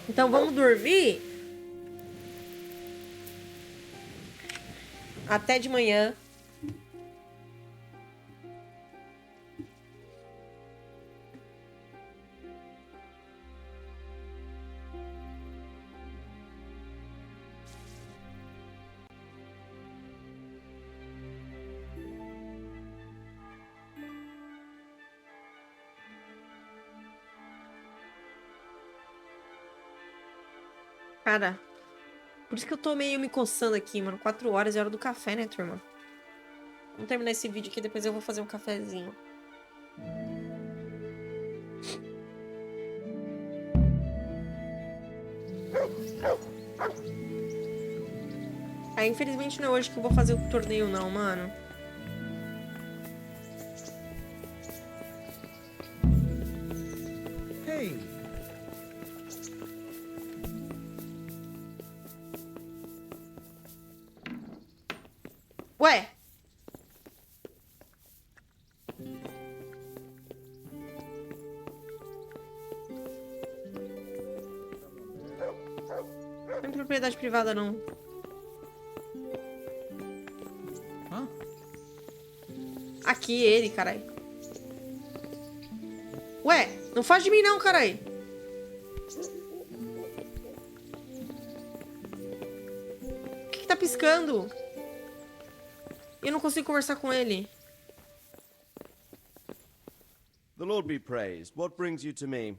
Então vamos dormir até de manhã. Cara, por isso que eu tô meio me coçando aqui, mano. 4 horas é hora do café, né, turma? Vamos terminar esse vídeo aqui, depois eu vou fazer um cafezinho. Infelizmente não é hoje que eu vou fazer o torneio, não, mano. Hey. Ué? Não tem propriedade privada, não. Hã? Aqui, ele, carai. Ué, não faz de mim não, carai. O que tá piscando? Eu não consigo conversar com ele. The Lord be praised. What brings you to me?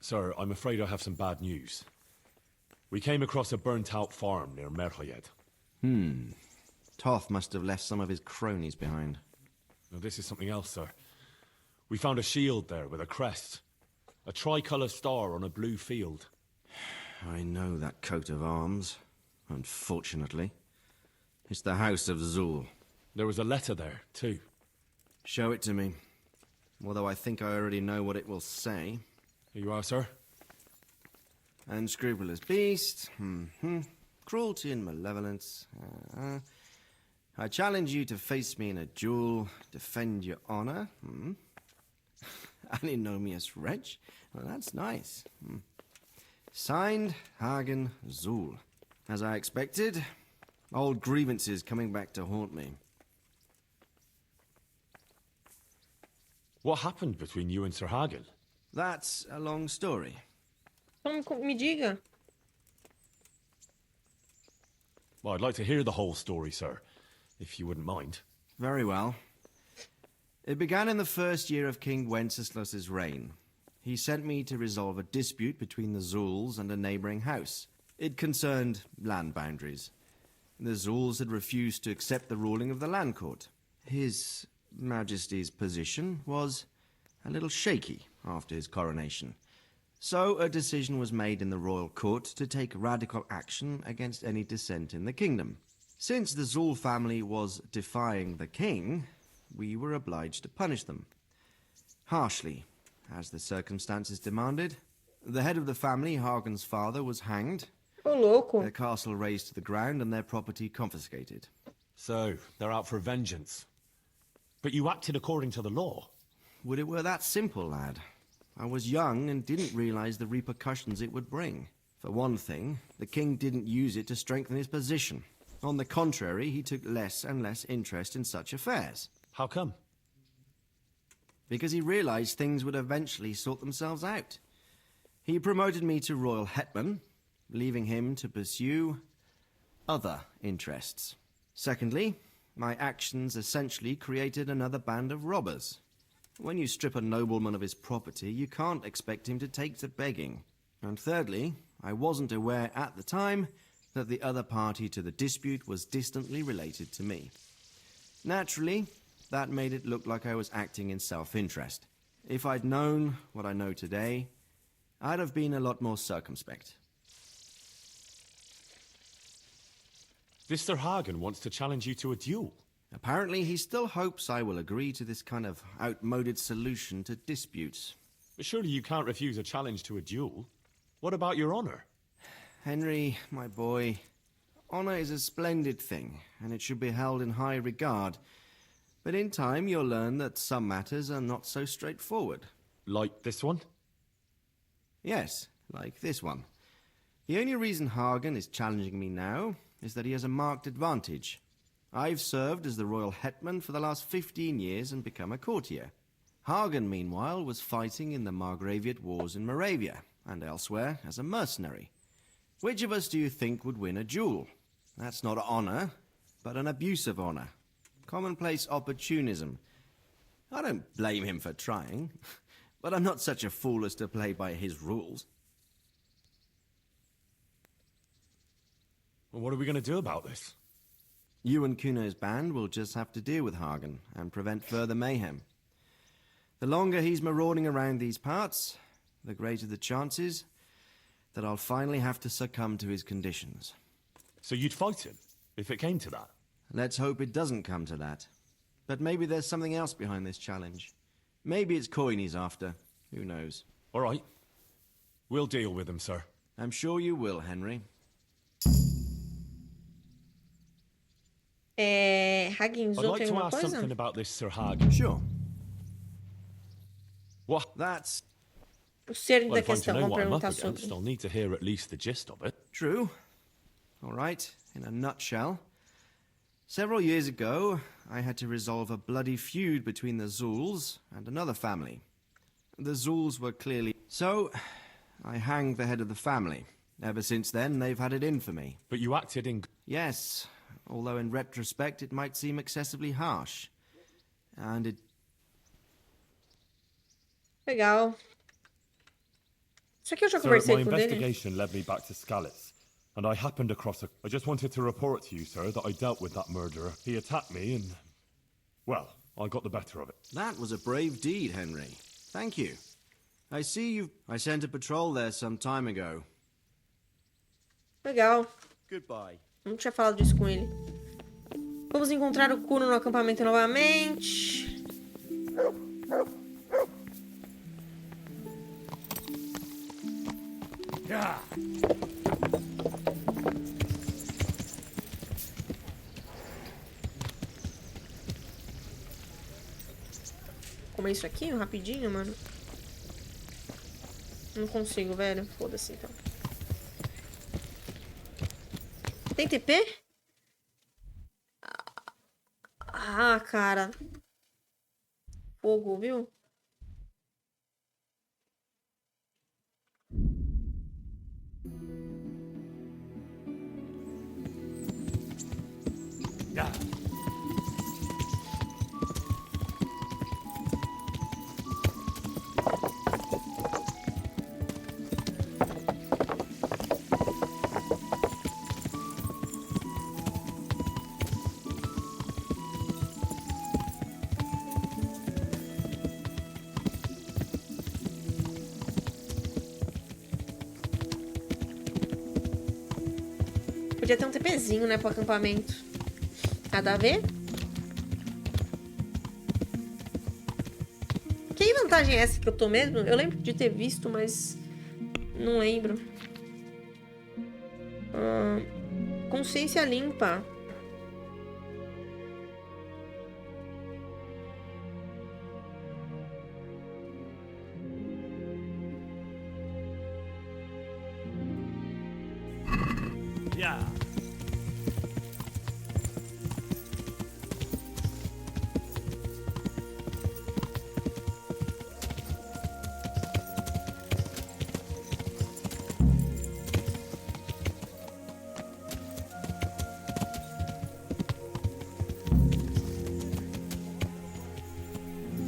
Sir, I'm afraid I have some bad news. We came across a burnt-out farm near Merceyed. Toth must have left some of his cronies behind. Now, this is something else, sir. We found a shield there with a crest. A tricolour star on a blue field. I know that coat of arms, unfortunately. It's the House of Zul. There was a letter there, too. Show it to me. Although I think I already know what it will say. Here you are, sir. Unscrupulous beast. Cruelty and malevolence. I challenge you to face me in a duel. Defend your honor. Alinomius wretch. Well, that's nice. Signed, Hagen Zul. As I expected, Old grievances coming back to haunt me. What happened between you and Sir Hagen? That's a long story. Então me diga. Well, I'd like to hear the whole story, sir, if you wouldn't mind. Very well. It began in the first year of King Wenceslas's reign. He sent me to resolve a dispute between the Zulls and a neighboring house. It concerned land boundaries. The Zulls had refused to accept the ruling of the land court. His Majesty's position was a little shaky after his coronation. So a decision was made in the royal court to take radical action against any dissent in the kingdom. Since the Zull family was defying the king, we were obliged to punish them. Harshly, as the circumstances demanded. The head of the family, Hagen's father, was hanged. Ô, louco. Their castle razed to the ground and their property confiscated. So, they're out for vengeance. But you acted according to the law. Would it were that simple, lad. I was young and didn't realize the repercussions it would bring. For one thing, the king didn't use it to strengthen his position. On the contrary, he took less and less interest in such affairs. How come? Because he realized things would eventually sort themselves out. He promoted me to royal hetman, leaving him to pursue other interests. Secondly, my actions essentially created another band of robbers. When you strip a nobleman of his property, you can't expect him to take to begging. And thirdly, I wasn't aware at the time that the other party to the dispute was distantly related to me. Naturally, that made it look like I was acting in self-interest. If I'd known what I know today, I'd have been a lot more circumspect. This Sir Hagen wants to challenge you to a duel. Apparently, he still hopes I will agree to this kind of outmoded solution to disputes. But surely you can't refuse a challenge to a duel. What about your honor? Henry, my boy, honor is a splendid thing, and it should be held in high regard. But in time, you'll learn that some matters are not so straightforward. Like this one? Yes, like this one. The only reason Hagen is challenging me now is that he has a marked advantage. I've served as the royal hetman for the last 15 years and become a courtier. Hagen, meanwhile, was fighting in the Margraviate Wars in Moravia and elsewhere as a mercenary. Which of us do you think would win a duel? That's not honor, but an abuse of honor. Commonplace opportunism. I don't blame him for trying, but I'm not such a fool as to play by his rules. Well, what are we going to do about this? You and Kuno's band will just have to deal with Hagen and prevent further mayhem. The longer he's marauding around these parts, the greater the chances that I'll finally have to succumb to his conditions. So you'd fight him, if it came to that? Let's hope it doesn't come to that. But maybe there's something else behind this challenge. Maybe it's coin he's after. Who knows? All right. We'll deal with him, sir. I'm sure you will, Henry. Hagen I'd usou like to alguma ask coisa? something about this Sir Hagen. Sure. What? That's O cerne Well, da if I'm to questão, know vamos what I'm up perguntar against, sobre. I'll need to hear at least the gist of it. true. All right, in a nutshell. Several years ago, I had to resolve a bloody feud between the Zulls and another family. The Zulls were clearly... So, I hanged the head of the family. Ever since then, they've had it in for me. But you acted in... Yes, although in retrospect it might seem excessively harsh. And it... Legal. Isso aqui eu já Sir, conversei my com ele. investigation led me back to Skalitz, and I happened across a... I just wanted to report to you, sir, that I dealt with that murderer. He attacked me and... Well, I got the better of it. That was a brave deed, Henry. Thank you. I see you... I sent a patrol there some time ago. Legal. Goodbye. Não tinha falado disso com ele. Vamos encontrar o Kuno no acampamento novamente. Comer isso aqui rapidinho, mano. Não consigo, velho. Foda-se, então. Tem TP? Ah, cara. Fogo, viu? Yeah. Podia ter um TPzinho, né, pro acampamento. Nada a ver? Que vantagem é essa que eu tô mesmo? Eu lembro de ter visto, mas não lembro. Consciência limpa. Yeah.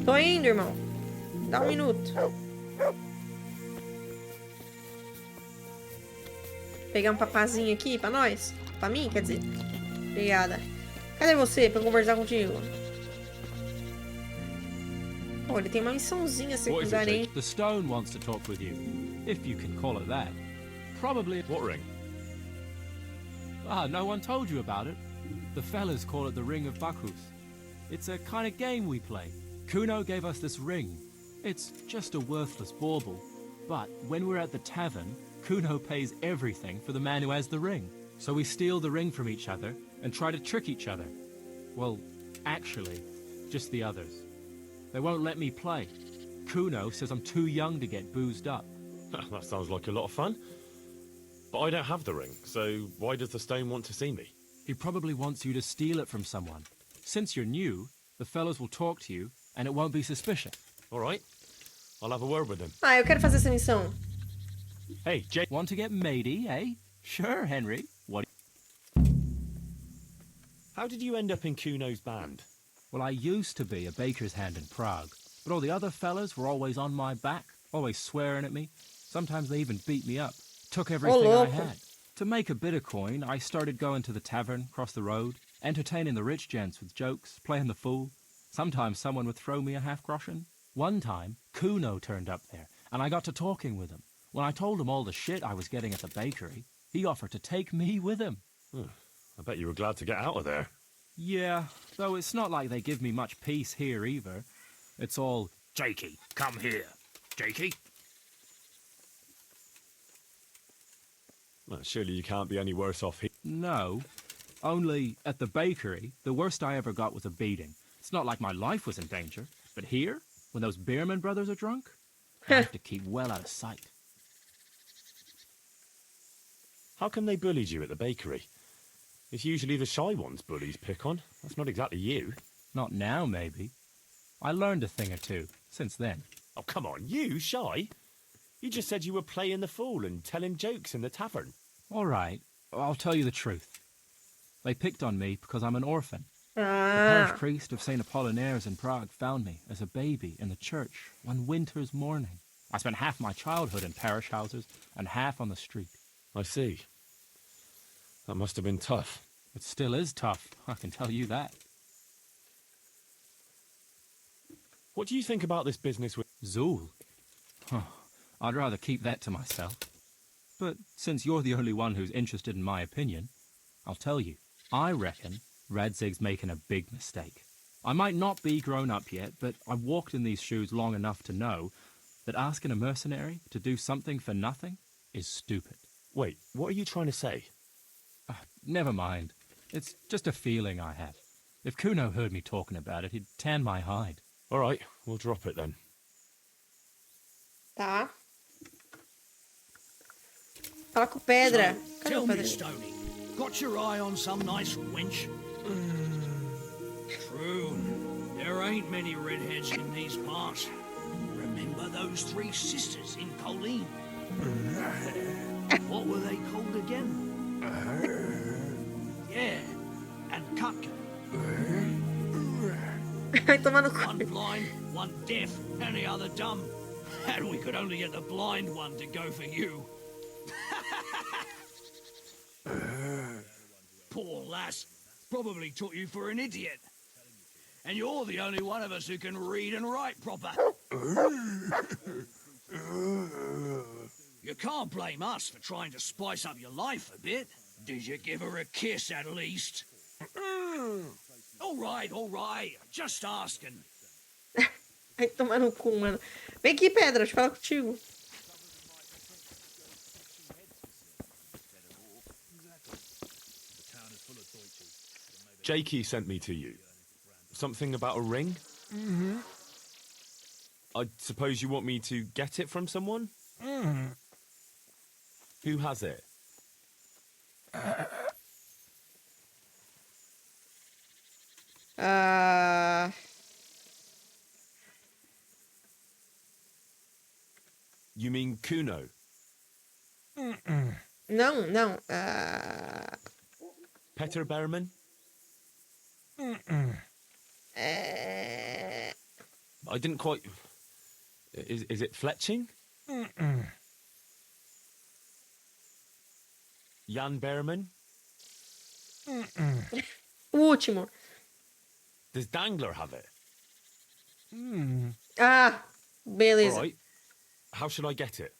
Tô indo, irmão. Dá um minuto. Pegar um papazinho aqui pra nós. Pra mim, quer dizer. Obrigada. Cadê você pra conversar contigo? Pô, ele tem uma missãozinha secundária, hein? The stone wants to talk with you, if you can call it that. Probably. What ring? Ah, no one told you about it. The fellas call it the Ring of Bacchus. It's a kind of game we play. Kuno gave us this ring. It's just a worthless bauble. But when we're at the tavern, Kuno pays everything for the man who has the ring. So we steal the ring from each other and try to trick each other. Well, actually, just the others. They won't let me play. Kuno says I'm too young to get boozed up. That sounds like a lot of fun. But I don't have the ring, so why does the stone want to see me? He probably wants you to steal it from someone. Since you're new, the fellows will talk to you and it won't be suspicious. All right. I'll have a word with him. Ah, eu quero fazer essa missão. Hey, Jay, want to get matey, eh? Sure, Henry. What? How did you end up in Kuno's band? Well, I used to be a baker's hand in Prague, but all the other fellas were always on my back, always swearing at me. Sometimes they even beat me up, took everything I had. To make a bit of coin, I started going to the tavern across the road, entertaining the rich gents with jokes, playing the fool. Sometimes someone would throw me a half-groschen. One time, Kuno turned up there, and I got to talking with him. When I told him all the shit I was getting at the bakery, he offered to take me with him. I bet you were glad to get out of there. Yeah, though it's not like they give me much peace here either. It's all, Jakey, come here. Jakey? Well, surely you can't be any worse off here. no. Only, at the bakery, the worst I ever got was a beating. It's not like my life was in danger. But here, when those Beerman brothers are drunk, I have to keep well out of sight. How come they bullied you at the bakery? It's usually the shy ones bullies pick on. That's not exactly you. Not now, maybe. I learned a thing or two since then. Oh, come on, you shy? You just said you were playing the fool and telling jokes in the tavern. All right, I'll tell you the truth. They picked on me because I'm an orphan. The Ah, parish priest of St. Apollinaire's in Prague found me as a baby in the church one winter's morning. I spent half my childhood in parish houses and half on the street. I see. That must have been tough. It still is tough, I can tell you that. What do you think about this business with... Zool? Huh, I'd rather keep that to myself. But since you're the only one who's interested in my opinion, I'll tell you. I reckon Radzig's making a big mistake. I might not be grown up yet, but I've walked in these shoes long enough to know that asking a mercenary to do something for nothing is stupid. Wait, what are you trying to say? Never mind. It's just a feeling I have. If Kuno heard me talking about it, he'd tan my hide. All right, we'll drop it then. tá. Fala com Pedra. Cadê Tell o me, Pedra? Stony, got your eye on some nice wench? True. There ain't many redheads in these parts. Remember those three sisters in Colleen? What were they called again? Yeah, and Cutka. Vai tomar no cu. One blind, one deaf, and the other dumb. And we could only get the blind one to go for you. Poor lass. Probably took you for an idiot. And you're the only one of us who can read and write proper. You can't blame us for trying to spice up your life a bit. Did you give her a kiss at least? All right. Just asking. Vai tomar no cu, mano. Vem aqui, Pedra, deixa eu falar contigo. Jakey sent me to you. Something about a ring? Mm-hmm. I suppose you want me to get it from someone? Mm-hmm. Who has it? You mean Kuno? Não. Peter Berman? I didn't quite... Is it Fletching? Jan Berman? O último. Does Dangler have it? Ah, beleza. All right. How should I get it?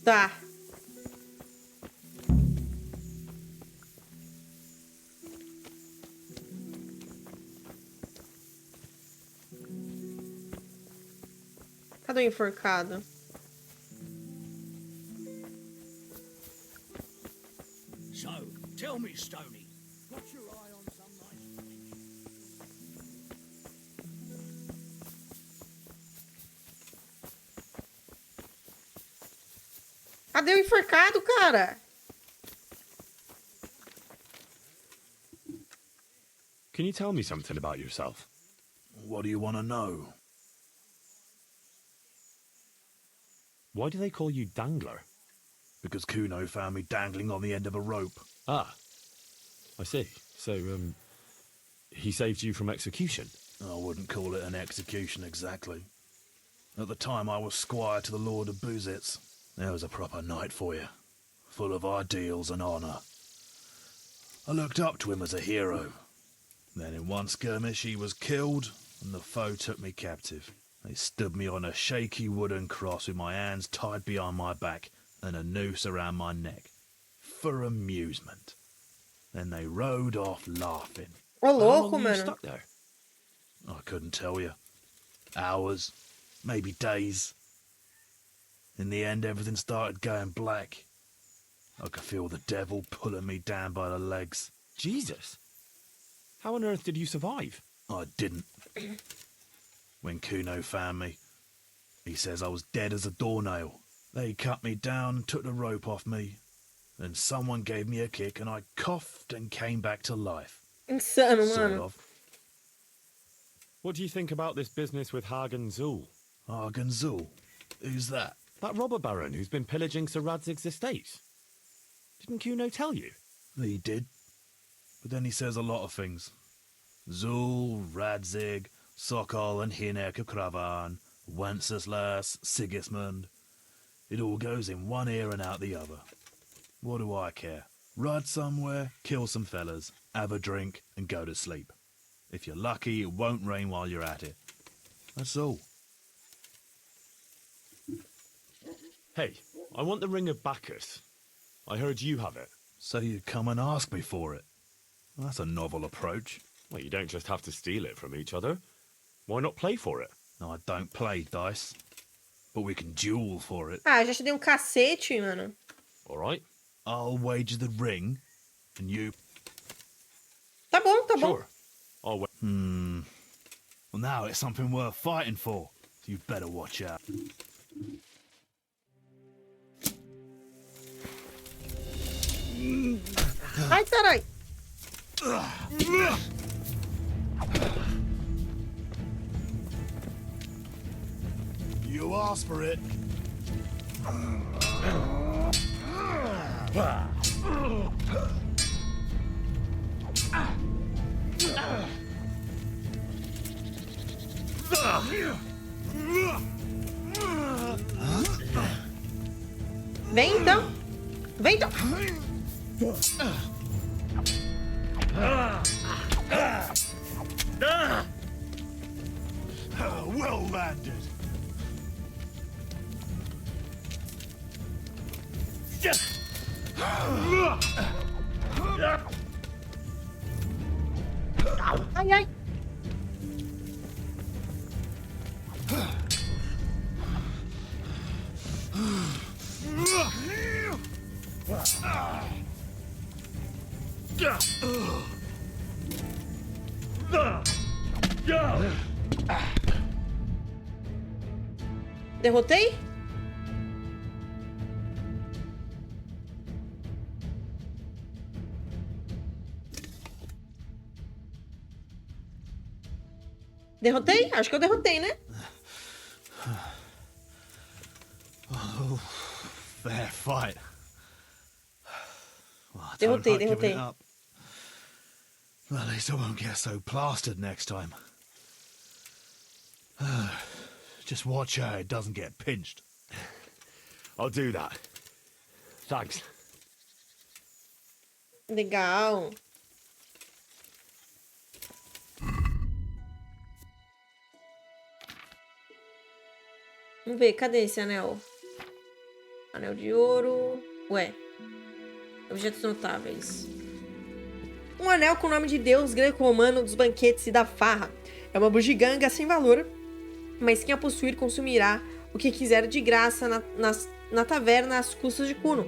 Tá. Cadê o enforcado? So, tell me, Stoney, got your eye on some nice wench? Cadê o enforcado, cara? Can you tell me something about yourself? What do you want to know? Why do they call you Dangler? Because Kuno found me dangling on the end of a rope. Ah, I see. So, he saved you from execution? I wouldn't call it an execution exactly. At the time I was squire to the Lord of Buzitz. There was a proper knight for you, full of ideals and honour. I looked up to him as a hero. Then in one skirmish he was killed, and the foe took me captive. They stood me on a shaky wooden cross with my hands tied behind my back and a noose around my neck. For amusement. Then they rode off laughing. Ô, How long louco, were you mano. stuck there? I couldn't tell you. Hours, maybe days. In the end, everything started going black. I could feel the devil pulling me down by the legs. Jesus. How on earth did you survive? I didn't. When Kuno found me, he says I was dead as a doornail. They cut me down and took the rope off me. Then someone gave me a kick and I coughed and came back to life. Insano, Sort mano. of. What do you think about this business with Hagen Zul? Hagen Zul? Who's that? That robber baron who's been pillaging Sir Radzig's estate. Didn't Kuno tell you? He did. But then he says a lot of things. Zul, Radzig, Sokol and Hinek of Kravan, Wenceslas, Sigismund. It all goes in one ear and out the other. What do I care? Ride somewhere, kill some fellas, have a drink and go to sleep. If you're lucky, it won't rain while you're at it. That's all. Hey, I want the Ring of Bacchus. I heard you have it. So you'd come and ask me for it. That's a novel approach. Well, you don't just have to steal it from each other. Why not play for it? I don't play dice, but we can duel for it. Ah, já te dei um cacete, mano. All right. I'll wager the ring, and you... Tá bom, tá bom. Sure. I'll wait. Well, now it's something worth fighting for, so you better watch out. Ai, carai. You asked for it. Vem então. Vem então. Well landed. Ai, ai. Derrotei? Derrotei? Acho que eu derrotei, né? Oh, fair fight. Well, I Derrotei, don't like giving derrotei. it up. Well, at least I won't get so plastered next time. Just watch how it doesn't get pinched. I'll do that. Thanks. Legal. Vamos ver, cadê esse anel? Anel de ouro. Ué. Objetos notáveis. Um anel com o nome de Deus greco-romano dos banquetes e da farra. É uma bugiganga sem valor, mas quem a possuir consumirá o que quiser de graça na taverna às custas de Kuno.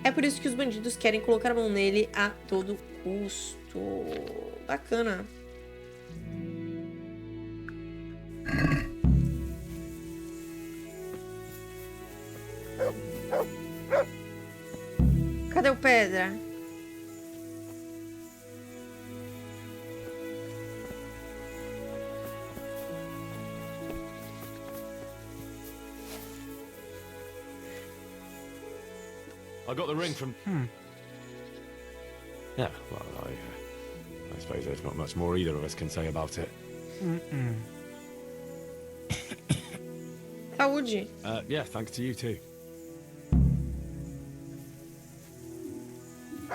É por isso que os bandidos querem colocar a mão nele a todo custo. Bacana. Cadê o pedra? I got the ring from... Yeah, well, I suppose there's not much more either of us can say about it. Saúde. Yeah, thanks to you too.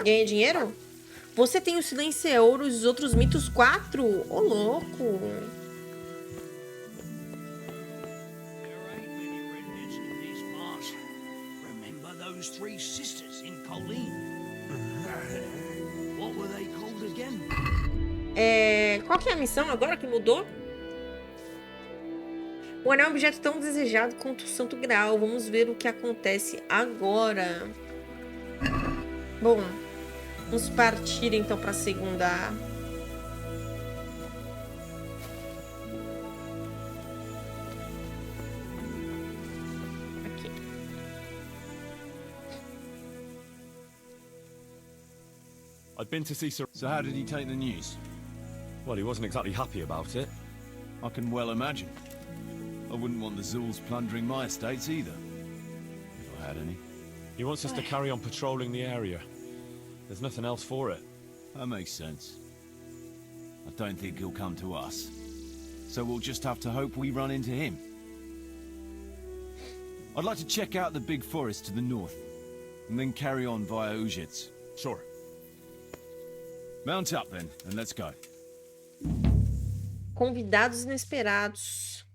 Ganhei dinheiro? Você tem o Silenciador e os outros mitos 4? Ô, louco. Those three sisters in Colleen. What were they called again? Qual que é a missão agora que mudou? O anel é um objeto tão desejado quanto o Santo Graal. Vamos ver o que acontece agora. Bom, vamos partir então para a segunda. I'd been to see Sir... So how did he take the news? Well, he wasn't exactly happy about it. I can well imagine. I wouldn't want the Zulls plundering my estates either. If I had any. He wants us to carry on patrolling the area. There's nothing else for it. That makes sense. I don't think he'll come to us. So we'll just have to hope we run into him. I'd like to check out the big forest to the north, and then carry on via Ujits. Sure. Mount up then, and let's go. Convidados inesperados.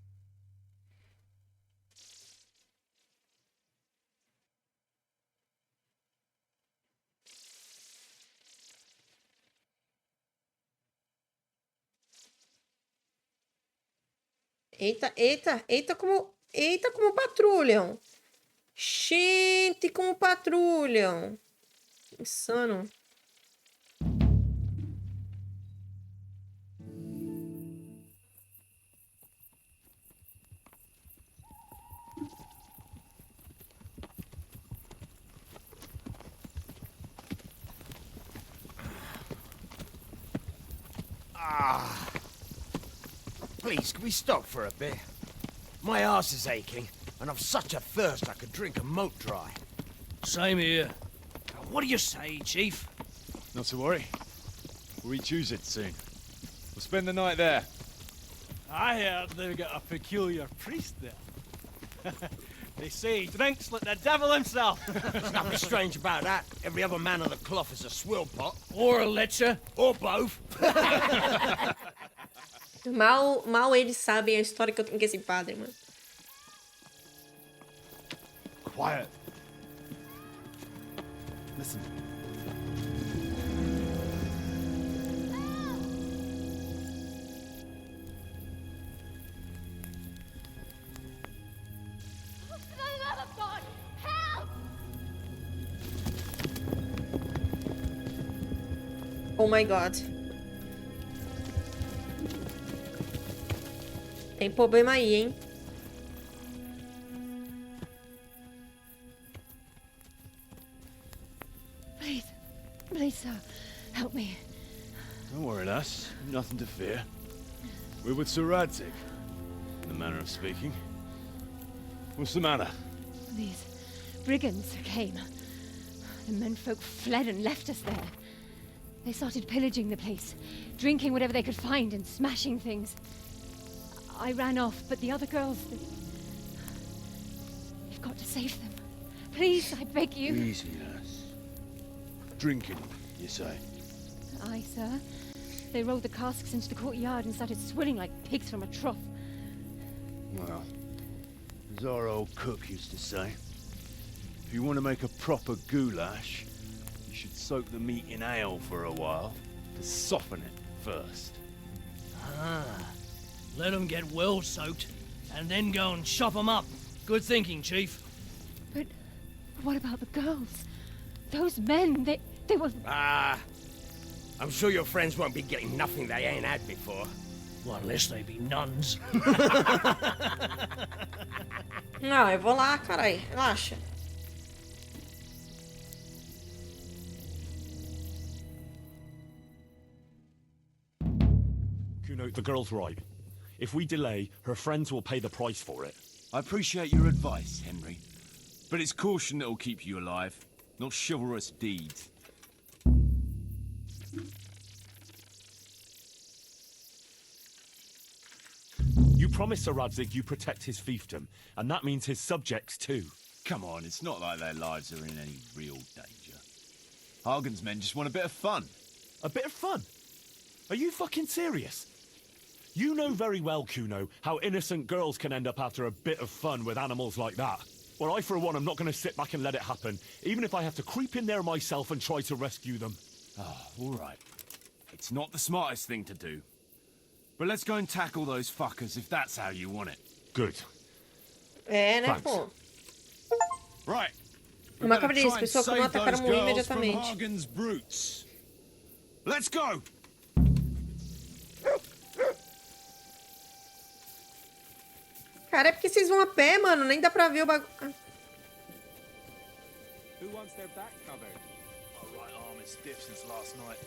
Eita, eita, eita como patrulham. Gente, como patrulham. Insano. Please, can we stop for a bit? My arse is aching, and I've such a thirst I could drink a moat dry. Same here. What do you say, Chief? Not to worry. We'll reach it soon. We'll spend the night there. I heard they've got a peculiar priest there. They say he drinks like the devil himself. There's nothing strange about that. Every other man on the cloth is a swill pot. Or a lecher. Or both. Mal eles sabem a história que eu tenho com esse padre, mano. Quiet. Listen. Oh my god. Tem problema aí, hein? Please, sir, help me. Don't worry, lass. Nothing to fear. We're with Sir Radzig, in the manner of speaking. What's the matter? These brigands came. The menfolk fled and left us there. They started pillaging the place, drinking whatever they could find and smashing things. I ran off, but the other girls... You've got to save them. Please, I beg you. Easy, lass. Drinking, you say? Aye, sir. They rolled the casks into the courtyard and started swilling like pigs from a trough. Well, as our old cook used to say, if you want to make a proper goulash, you should soak the meat in ale for a while to soften it first. Ah, let them get well soaked, and then go and chop them up. Good thinking, Chief. But what about the girls? Those men, they were... I'm sure your friends won't be getting nothing they ain't had before. Well, unless they be nuns. Não, eu vou lá, carai. Relaxa. Kuno, the girl's right. If we delay, her friends will pay the price for it. I appreciate your advice, Henry. But it's caution that'll keep you alive, not chivalrous deeds. You promised Sir Radzig you protect his fiefdom, and that means his subjects too. Come on, it's not like their lives are in any real danger. Hagen's men just want a bit of fun. A bit of fun? Are you fucking serious? You know very well, Kuno, how innocent girls can end up after a bit of fun with animals like that. Well, I, for one, am not going to sit back and let it happen, even if I have to creep in there myself and try to rescue them. Oh, all right. It's not the smartest thing to do. But let's go and tackle those fuckers if that's how you want it. Good. É, né, Thanks. pô? Right. Uma cabra diz, pessoa que não atacaram morrer From imediatamente. Hagen's brutes. Let's go. Cara, é porque vocês vão a pé, mano. Nem dá pra ver o bagulho. Who wants their back covered? My right arm is stiff since last night.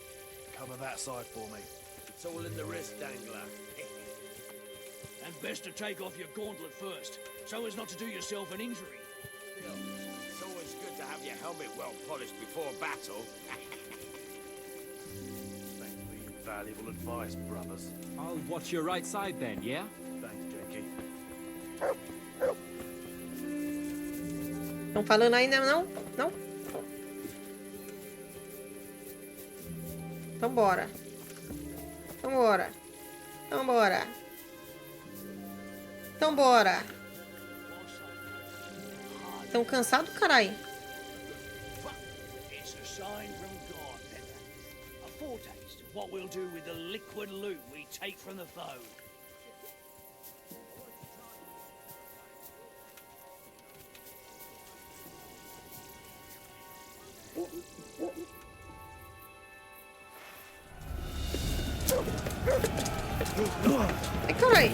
Cover that side for me. It's all in the wrist dangler. And best to take off your gauntlet first, so as not to do yourself an injury. It's always good to have your helmet well polished before battle. Thanks for your valuable advice, brothers. I'll watch your right side then, yeah? Thanks, Jakey. Estão falando ainda, não? Não? Então bora. Então bora. Então bora. Então bora. Tão cansado, carai. It's a sign from God, Pepper. A foretaste of what we'll do with the liquid loot we take from the foe. Ai, carai.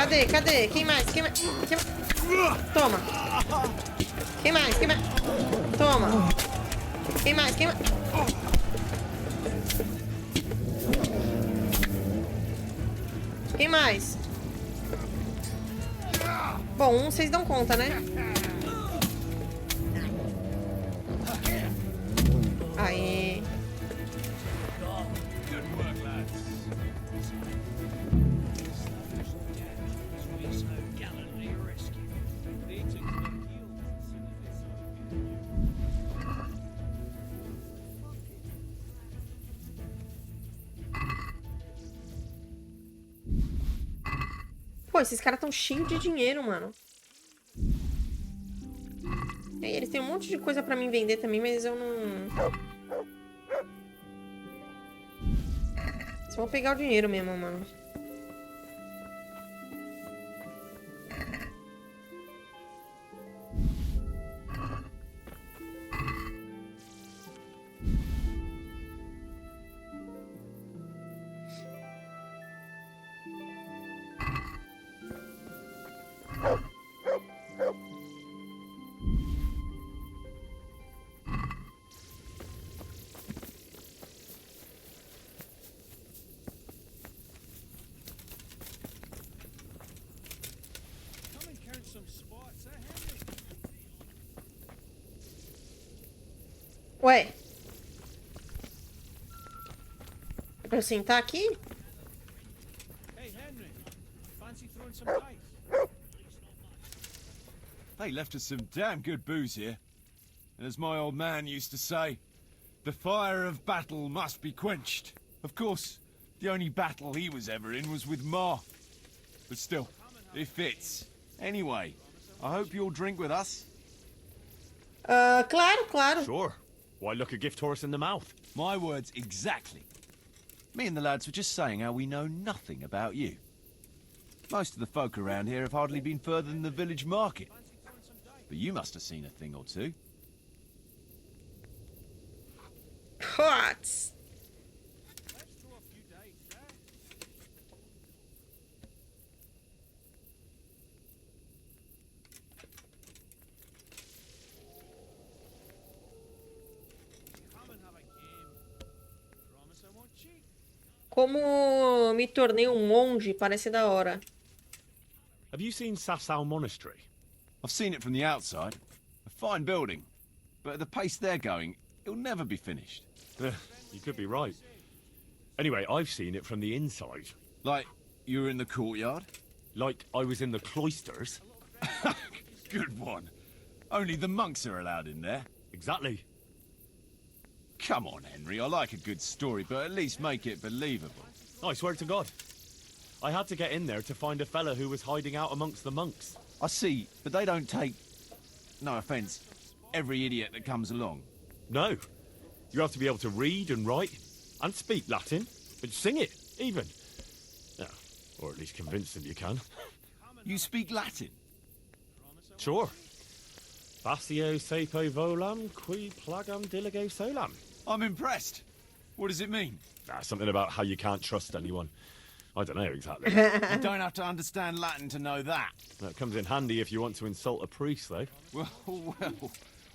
Cadê? Cadê? Quem mais? Quem mais? Toma. Quem mais? Quem mais? Toma. Quem mais? Quem mais? Quem mais? Bom, vocês dão conta, né? Aí. Pô, esses caras tão cheios de dinheiro, mano. E aí, eles têm um monte de coisa pra mim vender também, mas eu não... Só vou pegar o dinheiro mesmo, mano. Ué. É pra eu sentar aqui? Hey, Henry. Fancy throwing some dice? They left us some damn good booze here. And as my old man used to say, the fire of battle must be quenched. Of course, the only battle he was ever in was with Ma. But still, it fits. Anyway, I hope you'll drink with us. Claro, claro. Sure. Why look a gift horse in the mouth? My words exactly. Me and the lads were just saying how we know nothing about you. Most of the folk around here have hardly been further than the village market. But you must have seen a thing or two. Hot. Como me tornei um monge, parece da hora. Have you seen Sasau Monastery? I've seen it from the outside. A fine building. But at the pace they're going, it'll never be finished. You could be right. Anyway, I've seen it from the inside. Like, you were in the courtyard? Like I was in the cloisters. Good one. Only the monks are allowed in there. Exactly. Come on, Henry, I like a good story, but at least make it believable. I swear to God. I had to get in there to find a fella who was hiding out amongst the monks. I see, but they don't take, no offence, every idiot that comes along. No. You have to be able to read and write, and speak Latin, and sing it, even. Yeah, or at least convince them you can. You speak Latin? Sure. Faccio sapo volam, qui plagam dilego solam. I'm impressed. What does it mean? Something about how you can't trust anyone. I don't know exactly. You don't have to understand Latin to know that. That comes in handy if you want to insult a priest, though. Well,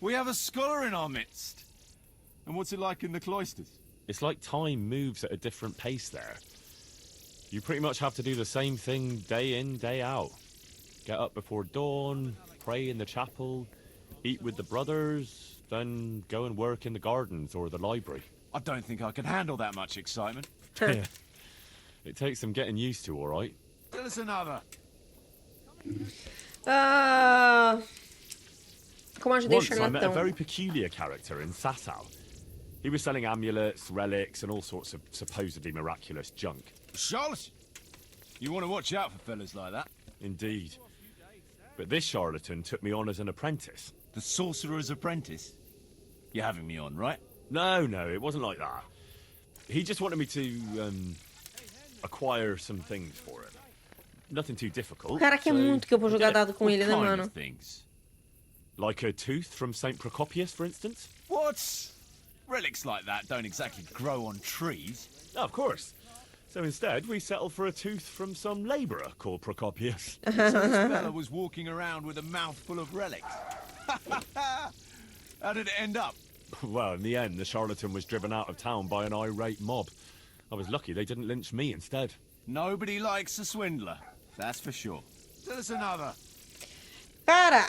we have a scholar in our midst. And what's it like in the cloisters? It's like time moves at a different pace there. You pretty much have to do the same thing day in, day out. Get up before dawn, pray in the chapel, eat with the brothers, then go and work in the gardens or the library. I don't think I can handle that much excitement. Yeah. It takes some getting used to, all right? Tell us another. Como ajudei o Once I met a charlatão. very peculiar character in Sasau. He was selling amulets, relics, and all sorts of supposedly miraculous junk. Charlotte? You want to watch out for fellas like that. Indeed. But this charlatan took me on as an apprentice. The sorcerer's apprentice? You're having me on, right? No, it wasn't like that. He just wanted me to, acquire some things for him. Nothing too difficult. O cara quer muito que eu vou jogar dado com ele, né, What kind mano? of things? Like a tooth from St. Procopius, for instance? What? Relics like that don't exactly grow on trees. No, of course. So instead, we settled for a tooth from some labourer called Procopius. So this fella was walking around with a mouthful of relics. How did it end up? Well, in the end, the charlatan was driven out of town by an irate mob. I was lucky they didn't lynch me instead. Nobody likes a swindler, that's for sure. There's another. Cara!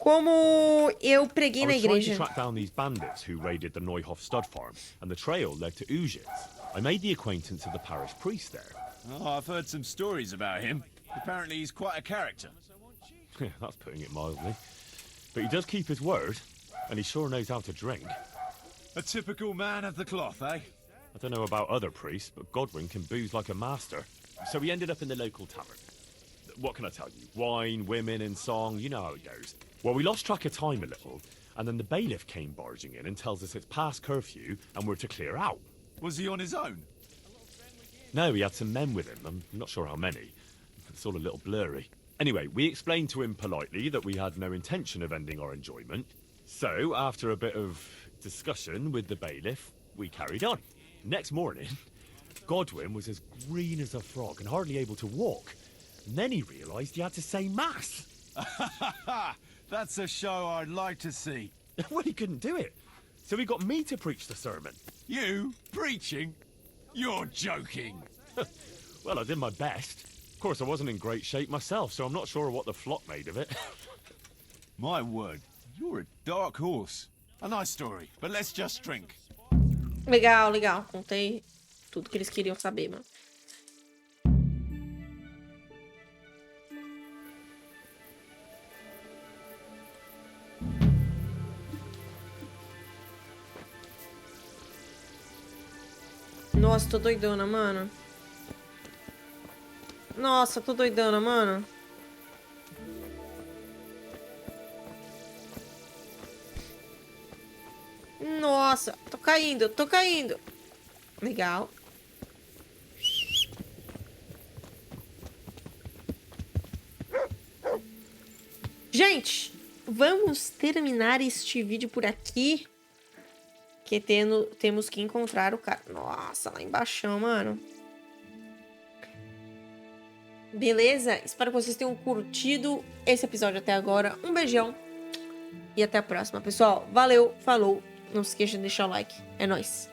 Como eu preguei na I was trying igreja. to track down these bandits who raided the Neuhof stud farm, and the trail led to Ujitz. I made the acquaintance of the parish priest there. Oh, I've heard some stories about him. Apparently he's quite a character. That's putting it mildly. But he does keep his word, and he sure knows how to drink. A typical man of the cloth, eh? I don't know about other priests, but Godwin can booze like a master. So we ended up in the local tavern. What can I tell you? Wine, women, and song, you know how it goes. Well, we lost track of time a little, and then the bailiff came barging in and tells us it's past curfew and we're to clear out. Was he on his own? No, he had some men with him. I'm not sure how many. It's all a little blurry. Anyway, we explained to him politely that we had no intention of ending our enjoyment. So, after a bit of discussion with the bailiff, we carried on. Next morning, Godwin was as green as a frog and hardly able to walk. And then he realised he had to say mass. That's a show I'd like to see. Well, he couldn't do it. So he got me to preach the sermon. You? Preaching? You're joking. Well, I did my best. Of course, I wasn't in great shape myself, so I'm not sure what the flock made of it. My word, you're a dark horse. A nice story, but let's just drink. Legal, legal. Contei tudo que eles queriam saber, mano. Nossa, tô doidona, mano. Nossa, tô doidona, mano. Nossa, tô caindo, tô caindo. Legal. Gente, vamos terminar este vídeo por aqui. Que temos que encontrar o cara. Nossa, lá embaixo, mano. Beleza? Espero que vocês tenham curtido esse episódio até agora. Um beijão. E até a próxima, pessoal. Valeu, falou. Não se esqueça de deixar o like. É nóis.